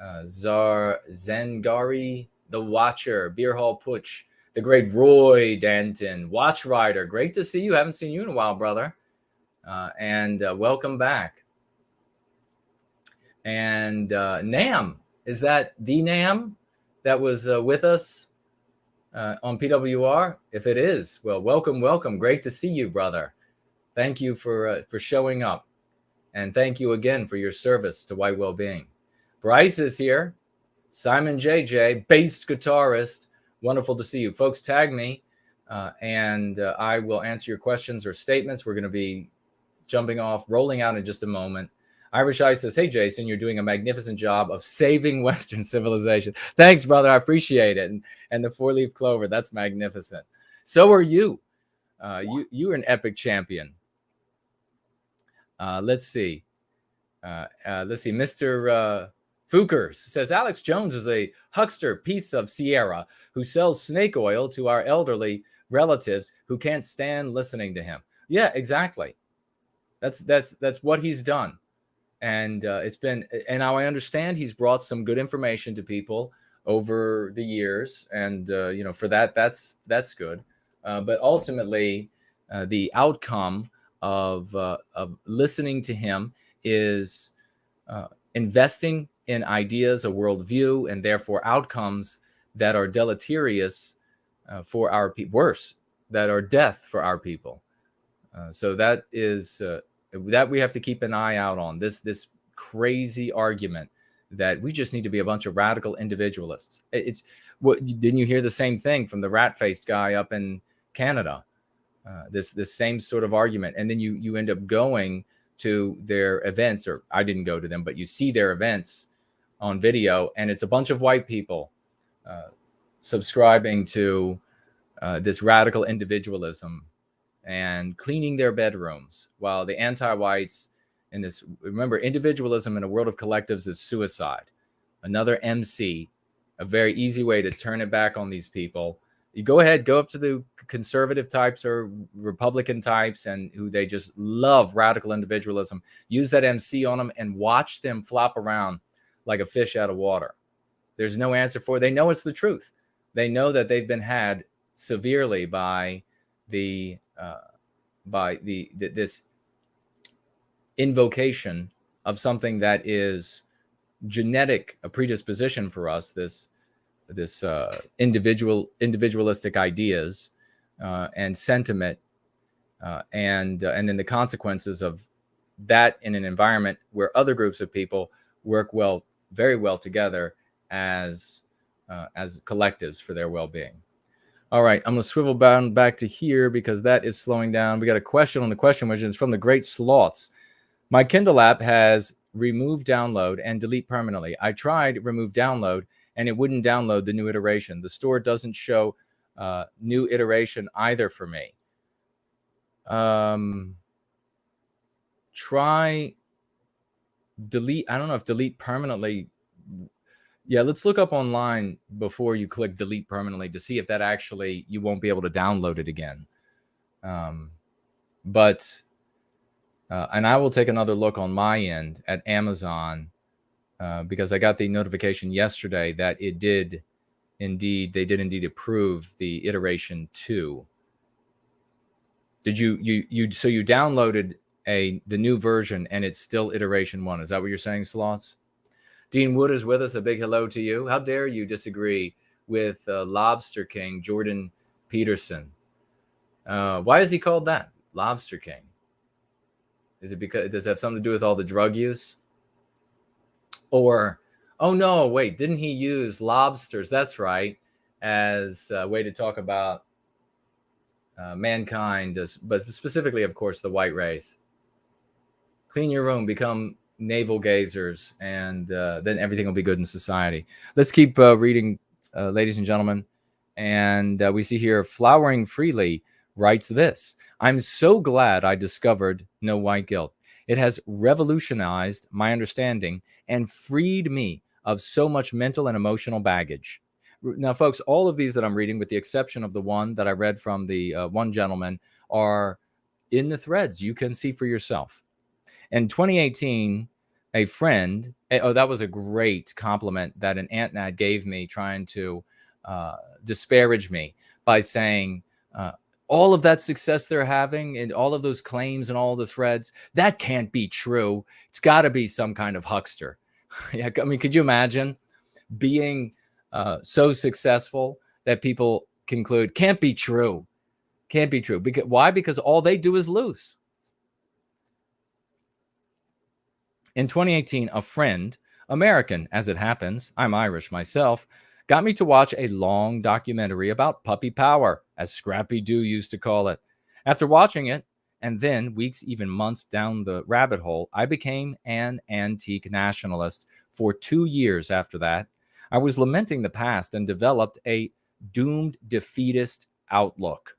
Zengari, the Watcher, Beer Hall Putsch. the great Roy Danton, Watch Rider. Great to see you. Haven't seen you in a while, brother. And welcome back. And Nam, is that the Nam that was with us on PWR? If it is, well, welcome, welcome. Great to see you, brother. Thank you for showing up. And thank you again for your service to White Wellbeing. Bryce is here. Simon JJ, bass guitarist. Wonderful to see you. Folks, tag me, and I will answer your questions or statements. We're going to be jumping off, rolling out in just a moment. Irish Eye says, hey, Jason, you're doing a magnificent job of saving Western civilization. Thanks, brother. I appreciate it. And the four-leaf clover, that's magnificent. So are you. You're an epic champion. Let's see. Mr. Fookers says, Alex Jones is a huckster piece of Sierra who sells snake oil to our elderly relatives who can't stand listening to him. Yeah, exactly. That's what he's done. And it's been, and now I understand he's brought some good information to people over the years. And, for that's good. But ultimately, the outcome of listening to him is investing in ideas, a worldview, and therefore outcomes that are deleterious for our people, worse, that are death for our people. So that is that we have to keep an eye out on, this crazy argument that we just need to be a bunch of radical individualists. It's what, didn't you hear the same thing from the rat-faced guy up in Canada? This same sort of argument, and then you end up going to their events, or I didn't go to them, but you see their events on video, and it's a bunch of white people subscribing to this radical individualism and cleaning their bedrooms, while the anti-whites in this, remember, individualism in a world of collectives is suicide. Another MC, a very easy way to turn it back on these people. You go ahead, go up to the conservative types or Republican types and who they just love radical individualism, use that MC on them and watch them flop around like a fish out of water. There's no answer for it. They know it's the truth. They know that they've been had severely by this invocation of something that is genetic, a predisposition for us, this individualistic ideas and sentiment, and then the consequences of that in an environment where other groups of people work very well together as collectives for their well-being. All right, I'm going to swivel back to here because that is slowing down. We got a question on the question, which is from the Great Sloths. My Kindle app has remove download and delete permanently. I tried remove download and it wouldn't download the new iteration. The store doesn't show new iteration either for me. Try delete. I don't know if delete permanently. Yeah, let's look up online before you click delete permanently to see if that actually, you won't be able to download it again. And I will take another look on my end at Amazon because I got the notification yesterday that they did indeed approve the iteration 2. Did you downloaded the new version and it's still iteration 1? Is that what you're saying, Slots? Dean Wood is with us. A big hello to you. How dare you disagree with Lobster King Jordan Peterson? Why is he called that? Lobster King. Is it because does it have something to do with all the drug use? Or, oh no, wait, didn't he use lobsters? That's right, as a way to talk about mankind, but specifically, of course, the white race. Clean your room, become navel gazers, and then everything will be good in society. Let's keep reading, ladies and gentlemen. And we see here, Flowering Freely writes this. I'm so glad I discovered No White Guilt. It has revolutionized my understanding and freed me of so much mental and emotional baggage. Now, folks, all of these that I'm reading, with the exception of the one that I read from the one gentleman, are in the threads. You can see for yourself. In 2018, a friend, that was a great compliment that an Ant Nat gave me trying to disparage me. by saying all of that success they're having and all of those claims and all the threads, that can't be true. It's got to be some kind of huckster. Yeah, I mean, could you imagine being so successful that people conclude can't be true? Can't be true. Because why? Because all they do is lose. In 2018, a friend, American as it happens, I'm Irish myself, got me to watch a long documentary about puppy power, as Scrappy Doo used to call it. After watching it, and then weeks, even months down the rabbit hole, I became an antique nationalist for 2 years after that. I was lamenting the past and developed a doomed defeatist outlook.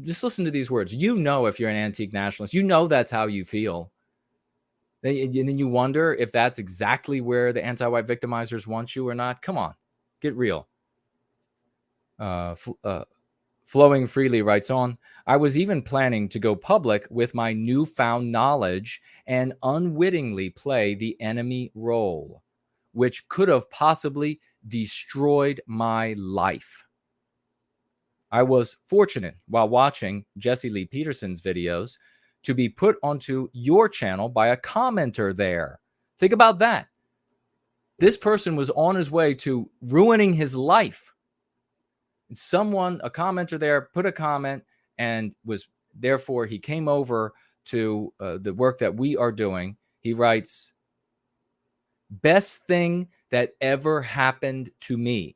Just listen to these words. You know, if you're an antique nationalist, you know that's how you feel. And then you wonder if that's exactly where the anti-white victimizers want you or not. Come on, get real. Flowing Freely writes on, I was even planning to go public with my newfound knowledge and unwittingly play the enemy role, which could have possibly destroyed my life. I was fortunate while watching Jesse Lee Peterson's videos to be put onto your channel by a commenter there. Think about that. This person was on his way to ruining his life. Someone, a commenter there, put a comment and therefore he came over to the work that we are doing. He writes, best thing that ever happened to me.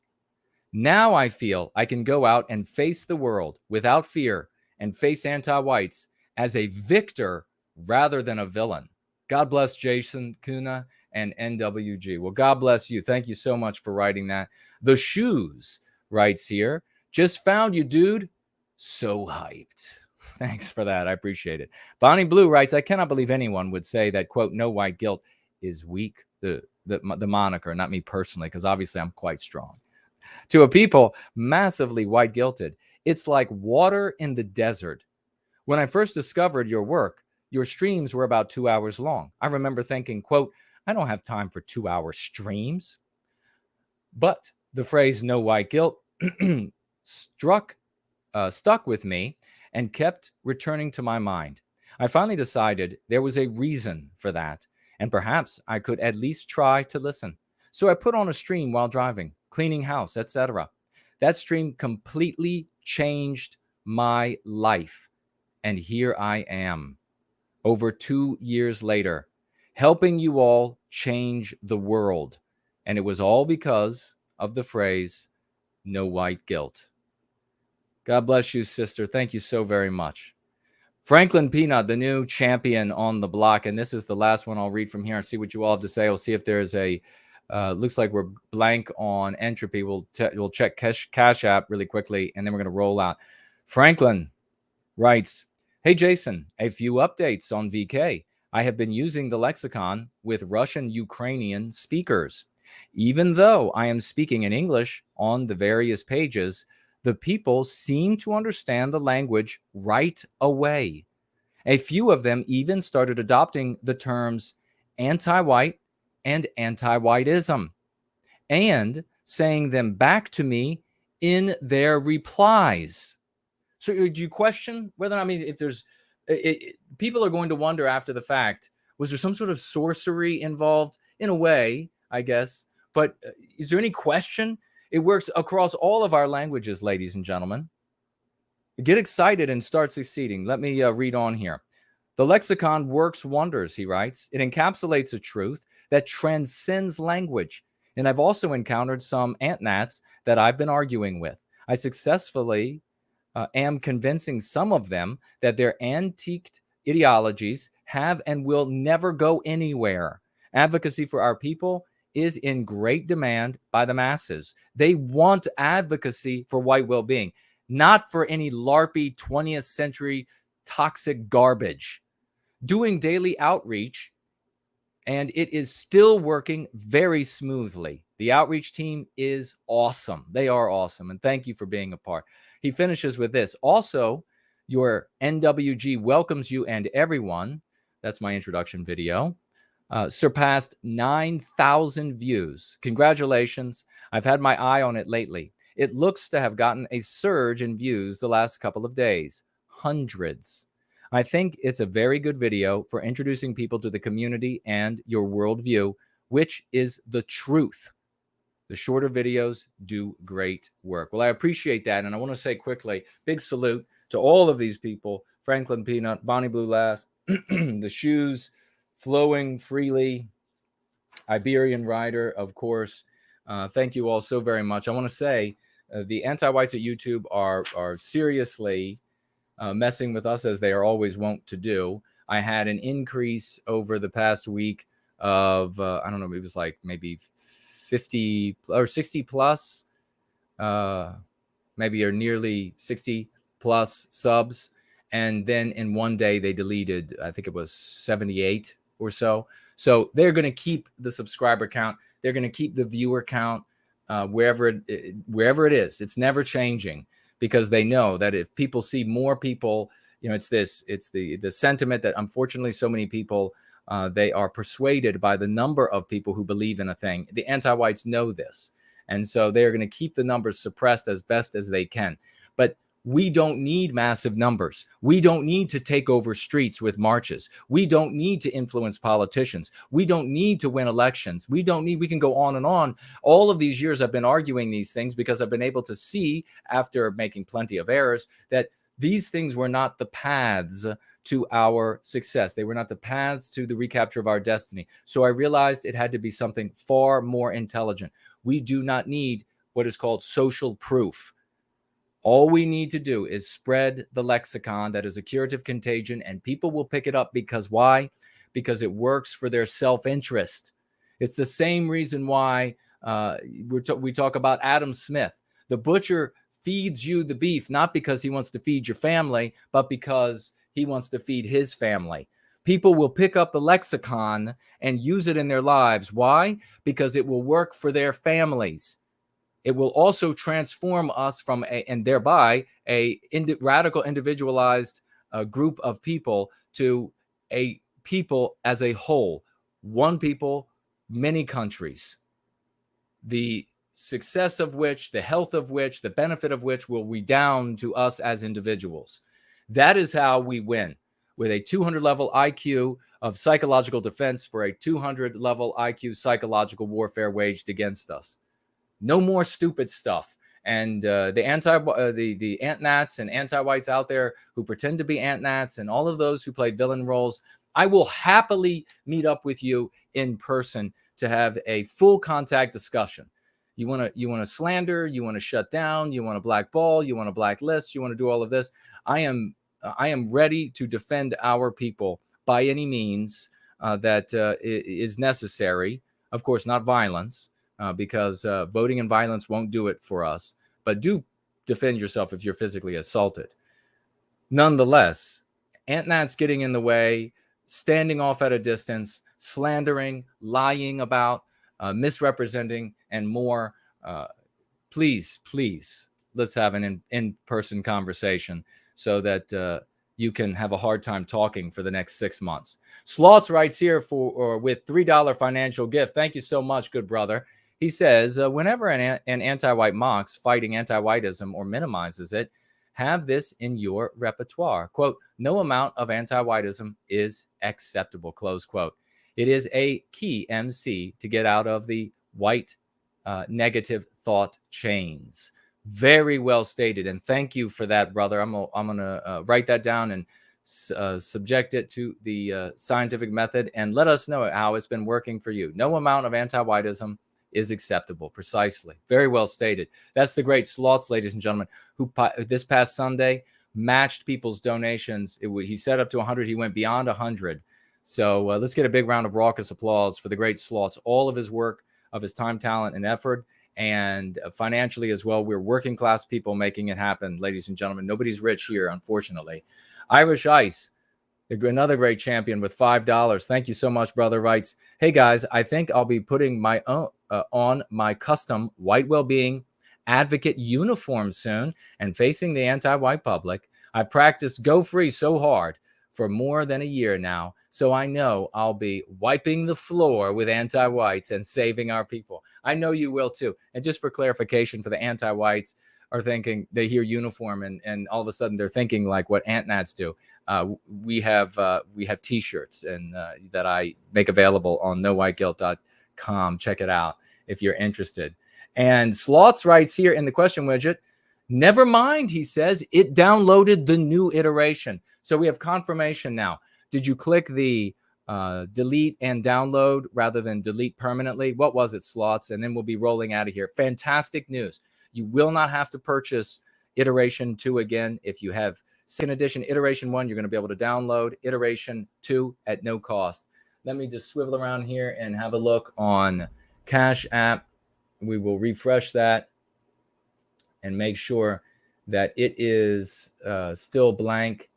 Now I feel I can go out and face the world without fear and face anti-whites as a victor rather than a villain. God bless Jason, Köhne, and NWG. Well, God bless you. Thank you so much for writing that. The Shoes writes here, just found you, dude. So hyped. Thanks for that. I appreciate it. Bonnie Blue writes, I cannot believe anyone would say that, quote, no white guilt is weak. The moniker, not me personally, because obviously I'm quite strong. To a people massively white guilted, it's like water in the desert. When I first discovered your work, your streams were about 2 hours long. I remember thinking, quote, I don't have time for 2-hour streams. But the phrase no white guilt stuck with me and kept returning to my mind. I finally decided there was a reason for that, and perhaps I could at least try to listen. So I put on a stream while driving, cleaning house, etc. That stream completely changed my life. And here I am, over 2 years later, helping you all change the world. And it was all because of the phrase, no white guilt. God bless you, sister. Thank you so very much. Franklin Peanut, the new champion on the block. And this is the last one I'll read from here and see what you all have to say. We'll see if there's looks like we're blank on entropy. We'll check Cash App really quickly, and then we're going to roll out. Franklin writes, hey, Jason, a few updates on VK. I have been using the lexicon with Russian-Ukrainian speakers. Even though I am speaking in English on the various pages, the people seem to understand the language right away. A few of them even started adopting the terms anti-white and anti-whiteism and saying them back to me in their replies. So do you question whether, if there's, people are going to wonder after the fact, was there some sort of sorcery involved? In a way, I guess. But is there any question? It works across all of our languages, ladies and gentlemen. Get excited and start succeeding. Let me read on here. The lexicon works wonders, he writes. It encapsulates a truth that transcends language. And I've also encountered some ant-nats that I've been arguing with. I successfully am convincing some of them that their antiqued ideologies have and will never go anywhere. Advocacy for our people is in great demand by the masses. They want advocacy for white well-being, not for any LARPy 20th century toxic garbage. Doing daily outreach, and it is still working very smoothly. The outreach team is awesome. They are awesome, and thank you for being a part. He finishes with this. Also, your NWG welcomes you and everyone. That's my introduction video. Surpassed 9,000 views. Congratulations. I've had my eye on it lately. It looks to have gotten a surge in views the last couple of days. Hundreds. I think it's a very good video for introducing people to the community and your worldview, which is the truth. The shorter videos do great work. Well, I appreciate that. And I want to say quickly, big salute to all of these people. Franklin Peanut, Bonnie Blue Lass, the shoes flowing freely, Iberian Rider, of course. Thank you all so very much. I want to say the anti-whites at YouTube are seriously messing with us, as they are always wont to do. I had an increase over the past week of, I don't know, it was like maybe 50 or 60 plus, maybe or nearly 60 plus subs. And then in one day they deleted, I think it was 78 or so. So they're going to keep the subscriber count. They're going to keep the viewer count wherever it is. It's never changing, because they know that if people see more people, it's the sentiment that unfortunately so many people, they are persuaded by the number of people who believe in a thing. The anti-whites know this. And so they're going to keep the numbers suppressed as best as they can. But we don't need massive numbers. We don't need to take over streets with marches. We don't need to influence politicians. We don't need to win elections. We can go on and on. All of these years I've been arguing these things because I've been able to see, after making plenty of errors, that these things were not the paths to our success. They were not the paths to the recapture of our destiny. So I realized it had to be something far more intelligent. We do not need what is called social proof. All we need to do is spread the lexicon that is a curative contagion, and people will pick it up. Because why? Because it works for their self-interest. It's the same reason why we talk about Adam Smith. The butcher feeds you the beef, not because he wants to feed your family, but because he wants to feed his family. People will pick up the lexicon and use it in their lives. Why? Because it will work for their families. It will also transform us from and thereby a radical individualized group of people to a people as a whole. One people, many countries. The success of which, the health of which, the benefit of which will redound to us as individuals. That is how we win, with a 200 level IQ of psychological defense for a 200 level IQ psychological warfare waged against us. No more stupid stuff. And the ant-nats and anti-whites out there who pretend to be ant-nats, and all of those who play villain roles, I will happily meet up with you in person to have a full contact discussion. You want to slander, you want to shut down, you want to blackball, you want to blacklist, you want to do all of this. I am ready to defend our people by any means that is necessary. Of course, not violence. Because voting and violence won't do it for us. But do defend yourself if you're physically assaulted. Nonetheless, ant-nats getting in the way, standing off at a distance, slandering, lying about, misrepresenting, and more. Please, let's have an in-person conversation so that you can have a hard time talking for the next 6 months. Slots writes here with $3 financial gift. Thank you so much, good brother. He says, whenever an anti-white mocks fighting anti-whiteism or minimizes it, have this in your repertoire. Quote, no amount of anti-whiteism is acceptable, close quote. It is a key MC to get out of the white negative thought chains. Very well stated. And thank you for that, brother. I'm going to write that down and subject it to the scientific method and let us know how it's been working for you. No amount of anti-whiteism is acceptable. Precisely. Very well stated. That's the great Slots, ladies and gentlemen, who this past Sunday matched people's donations. He set up to 100. He went beyond 100. So let's get a big round of raucous applause for the great Slots. All of his work, of his time, talent, and effort, and financially as well. We're working class people making it happen, ladies and gentlemen. Nobody's rich here, unfortunately. Irish Ice, another great champion with $5. Thank you so much, brother. Writes, hey guys, I think I'll be putting my own on my custom White Wellbeing advocate uniform soon and facing the anti-white public. I practiced Go Free so hard for more than a year now, so I know I'll be wiping the floor with anti-whites and saving our people. I know you will too. And just for clarification, for the anti-whites are thinking, they hear uniform and all of a sudden they're thinking like what ant-nats do. We have t-shirts and that I make available on nowhiteguilt.com. Check it out if you're interested. And Slots writes here in the question widget, never mind, he says, it downloaded the new iteration. So we have confirmation now. Did you click the delete and download rather than delete permanently? What was it, Slots? And then we'll be rolling out of here. Fantastic news. You will not have to purchase iteration 2 again. If you have second edition, iteration 1, you're going to be able to download iteration 2 at no cost. Let me just swivel around here and have a look on Cash App. We will refresh that and make sure that it is still blank.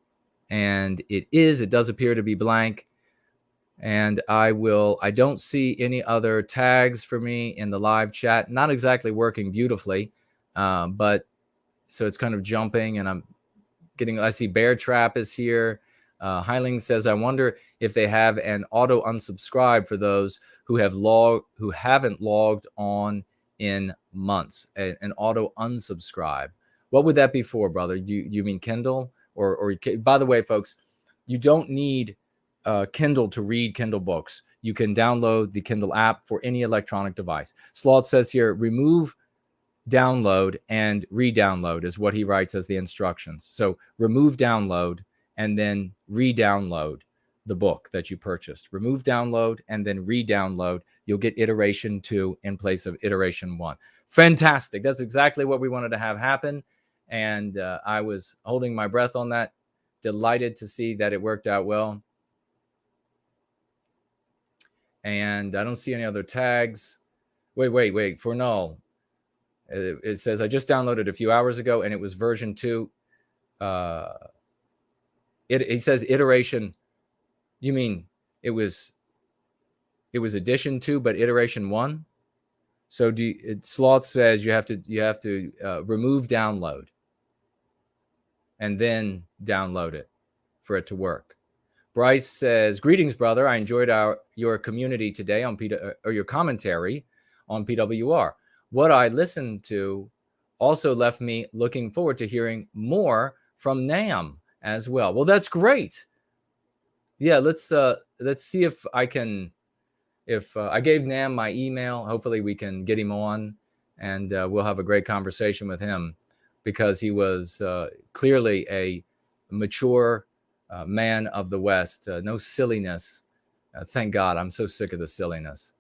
And it does appear to be blank. And I don't see any other tags for me in the live chat. Not exactly working beautifully, but so it's kind of jumping and I see Bear Trap is here. Heiling says, I wonder if they have an auto unsubscribe for those who haven't logged on in months. An auto unsubscribe. What would that be for, brother? Do you mean Kindle? Or by the way, folks, you don't need Kindle to read Kindle books. You can download the Kindle app for any electronic device. Sloth says here, remove, download, and re-download is what he writes as the instructions. So remove download and then re-download the book that you purchased. Remove download and then re-download. You'll get iteration 2 in place of iteration 1. Fantastic. That's exactly what we wanted to have happen. And I was holding my breath on that. Delighted to see that it worked out well. And I don't see any other tags. Wait. For null. It says, I just downloaded a few hours ago and it was version 2. It says iteration. You mean it was edition 2, but iteration 1? So Sloth says you have to remove download and then download it for it to work. Bryce says, greetings, brother. I enjoyed your community today on your commentary on PWR. What I listened to also left me looking forward to hearing more from Nam as well. Well, that's great. Yeah, let's see if I can. If I gave Nam my email, hopefully we can get him on, and we'll have a great conversation with him, because he was clearly a mature man of the West. No silliness. Thank God. I'm so sick of the silliness.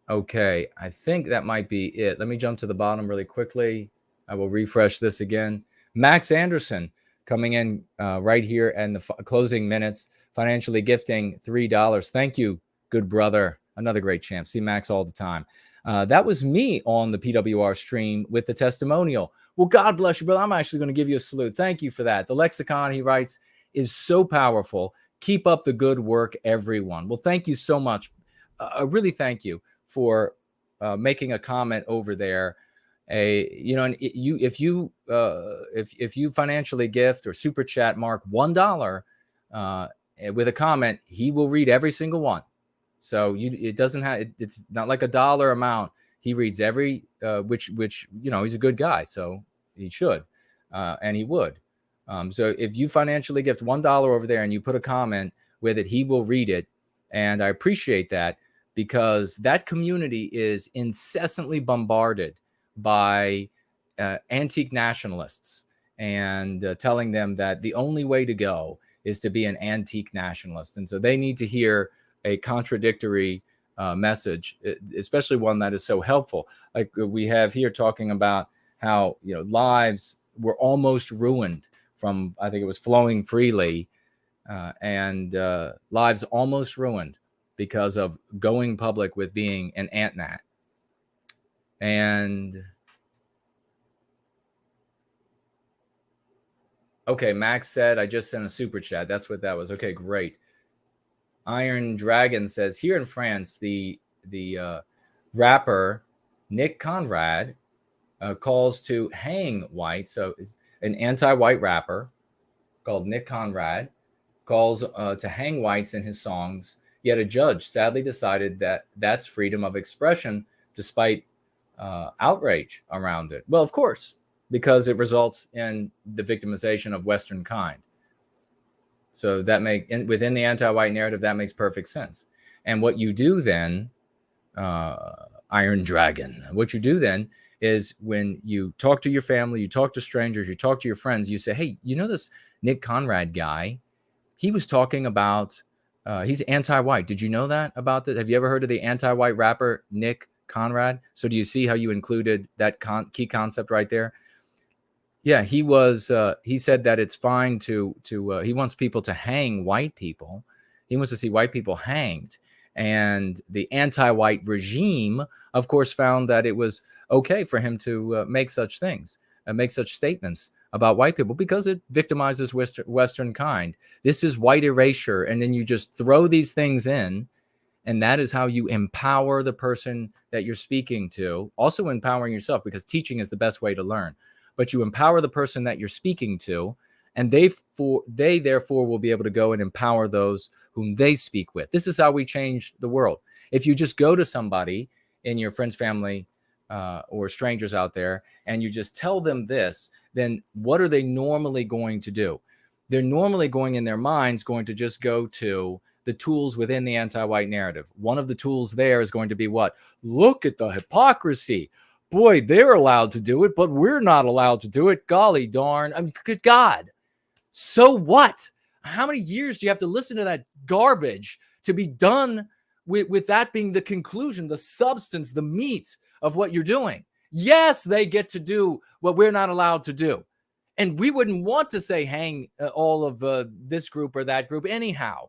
Okay, I think that might be it. Let me jump to the bottom really quickly. I will refresh this again. Max Anderson coming in right here and the closing minutes, financially gifting $3. Thank you, good brother. Another great champ. See Max all the time. That was me on the PWR stream with the testimonial. Well, God bless you, brother. I'm actually going to give you a salute. Thank you for that. The lexicon, he writes, is so powerful. Keep up the good work, everyone. Well, thank you so much. Really thank you for making a comment over there. And if you financially gift or super chat Mark $1 with a comment, he will read every single one. So it's not like a dollar amount. He reads every which he's a good guy, so he should and he would. So if you financially gift $1 over there and you put a comment with it, he will read it, and I appreciate that, because that community is incessantly bombarded by antique nationalists and telling them that the only way to go is to be an antique nationalist. And so they need to hear a contradictory message, especially one that is so helpful. Like we have here talking about how, lives were almost ruined from, I think it was flowing freely, and lives almost ruined because of going public with being an ant-nat. And okay, Max said, I just sent a super chat. That's what that was. Okay, great. Iron Dragon says, here in France, the rapper Nick Conrad calls to hang whites. So it's an anti-white rapper called Nick Conrad calls to hang whites in his songs. Yet a judge sadly decided that that's freedom of expression despite outrage around it. Well, of course, because it results in the victimization of Western kind. So that within the anti-white narrative, that makes perfect sense. And what you do then, Iron Dragon, what you do then is when you talk to your family, you talk to strangers, you talk to your friends, you say, hey, you know this Nick Conrad guy? He was talking about, he's anti-white. Did you know that about this? Have you ever heard of the anti-white rapper Nick Conrad? So do you see how you included that key concept right there? Yeah, he said that it's fine to he wants people to hang white people. He wants to see white people hanged. And the anti-white regime, of course, found that it was okay for him to make such things, make such statements about white people because it victimizes Western kind. This is white erasure. And then you just throw these things in. And that is how you empower the person that you're speaking to. Also empowering yourself, because teaching is the best way to learn. But you empower the person that you're speaking to, and they therefore will be able to go and empower those whom they speak with. This is how we change the world. If you just go to somebody in your friends, family, or strangers out there, and you just tell them this, then what are they normally going to do? They're normally going in their minds going to just go to the tools within the anti-white narrative. One of the tools there is going to be what? Look at the hypocrisy. Boy, they're allowed to do it, but we're not allowed to do it. Golly darn. I mean, good God. So what? How many years do you have to listen to that garbage to be done with that being the conclusion, the substance, the meat of what you're doing? Yes, they get to do what we're not allowed to do. And we wouldn't want to say hang all of this group or that group anyhow.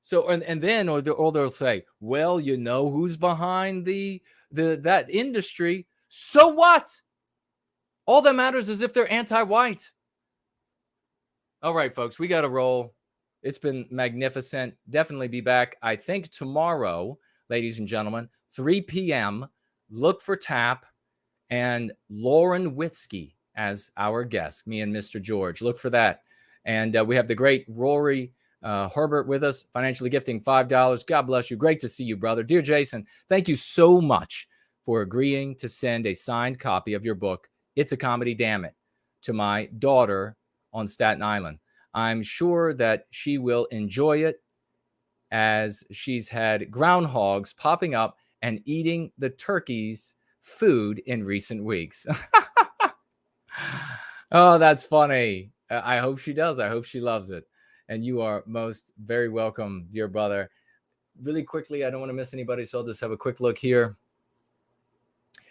So, and then, or they'll say, well, you know who's behind that industry. So what? All that matters is if they're anti-white. All right, folks, we got to roll. It's been magnificent. Definitely be back, I think, tomorrow, ladies and gentlemen, 3 p.m. Look for Tap and Lauren Witzke as our guest, me and Mr. George. Look for that. And we have the great Rory Herbert with us, financially gifting $5. God bless you. Great to see you, brother. Dear Jason, thank you so much for agreeing to send a signed copy of your book, It's a Comedy, Damn It, to my daughter on Staten Island. I'm sure that she will enjoy it, as she's had groundhogs popping up and eating the turkey's food in recent weeks. Oh, that's funny. I hope she does. I hope she loves it. And you are most very welcome, dear brother. Really quickly, I don't want to miss anybody, so I'll just have a quick look here.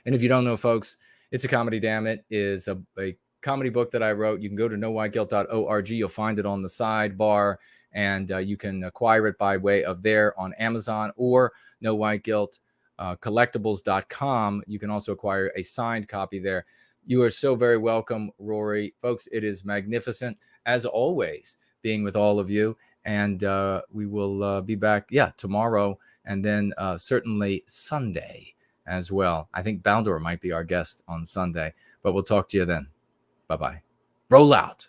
And if you don't know, folks, It's a Comedy, Damn It is a comedy book that I wrote. You can go to nowhiteguilt.org. You'll find it on the sidebar, and you can acquire it by way of there on Amazon or nowhiteguilt collectibles.com. You can also acquire a signed copy there. You are so very welcome, Rory. Folks, it is magnificent, as always, being with all of you. And we will be back, tomorrow, and then certainly Sunday as well. I think Baldor might be our guest on Sunday, but we'll talk to you then. Bye-bye. Roll out.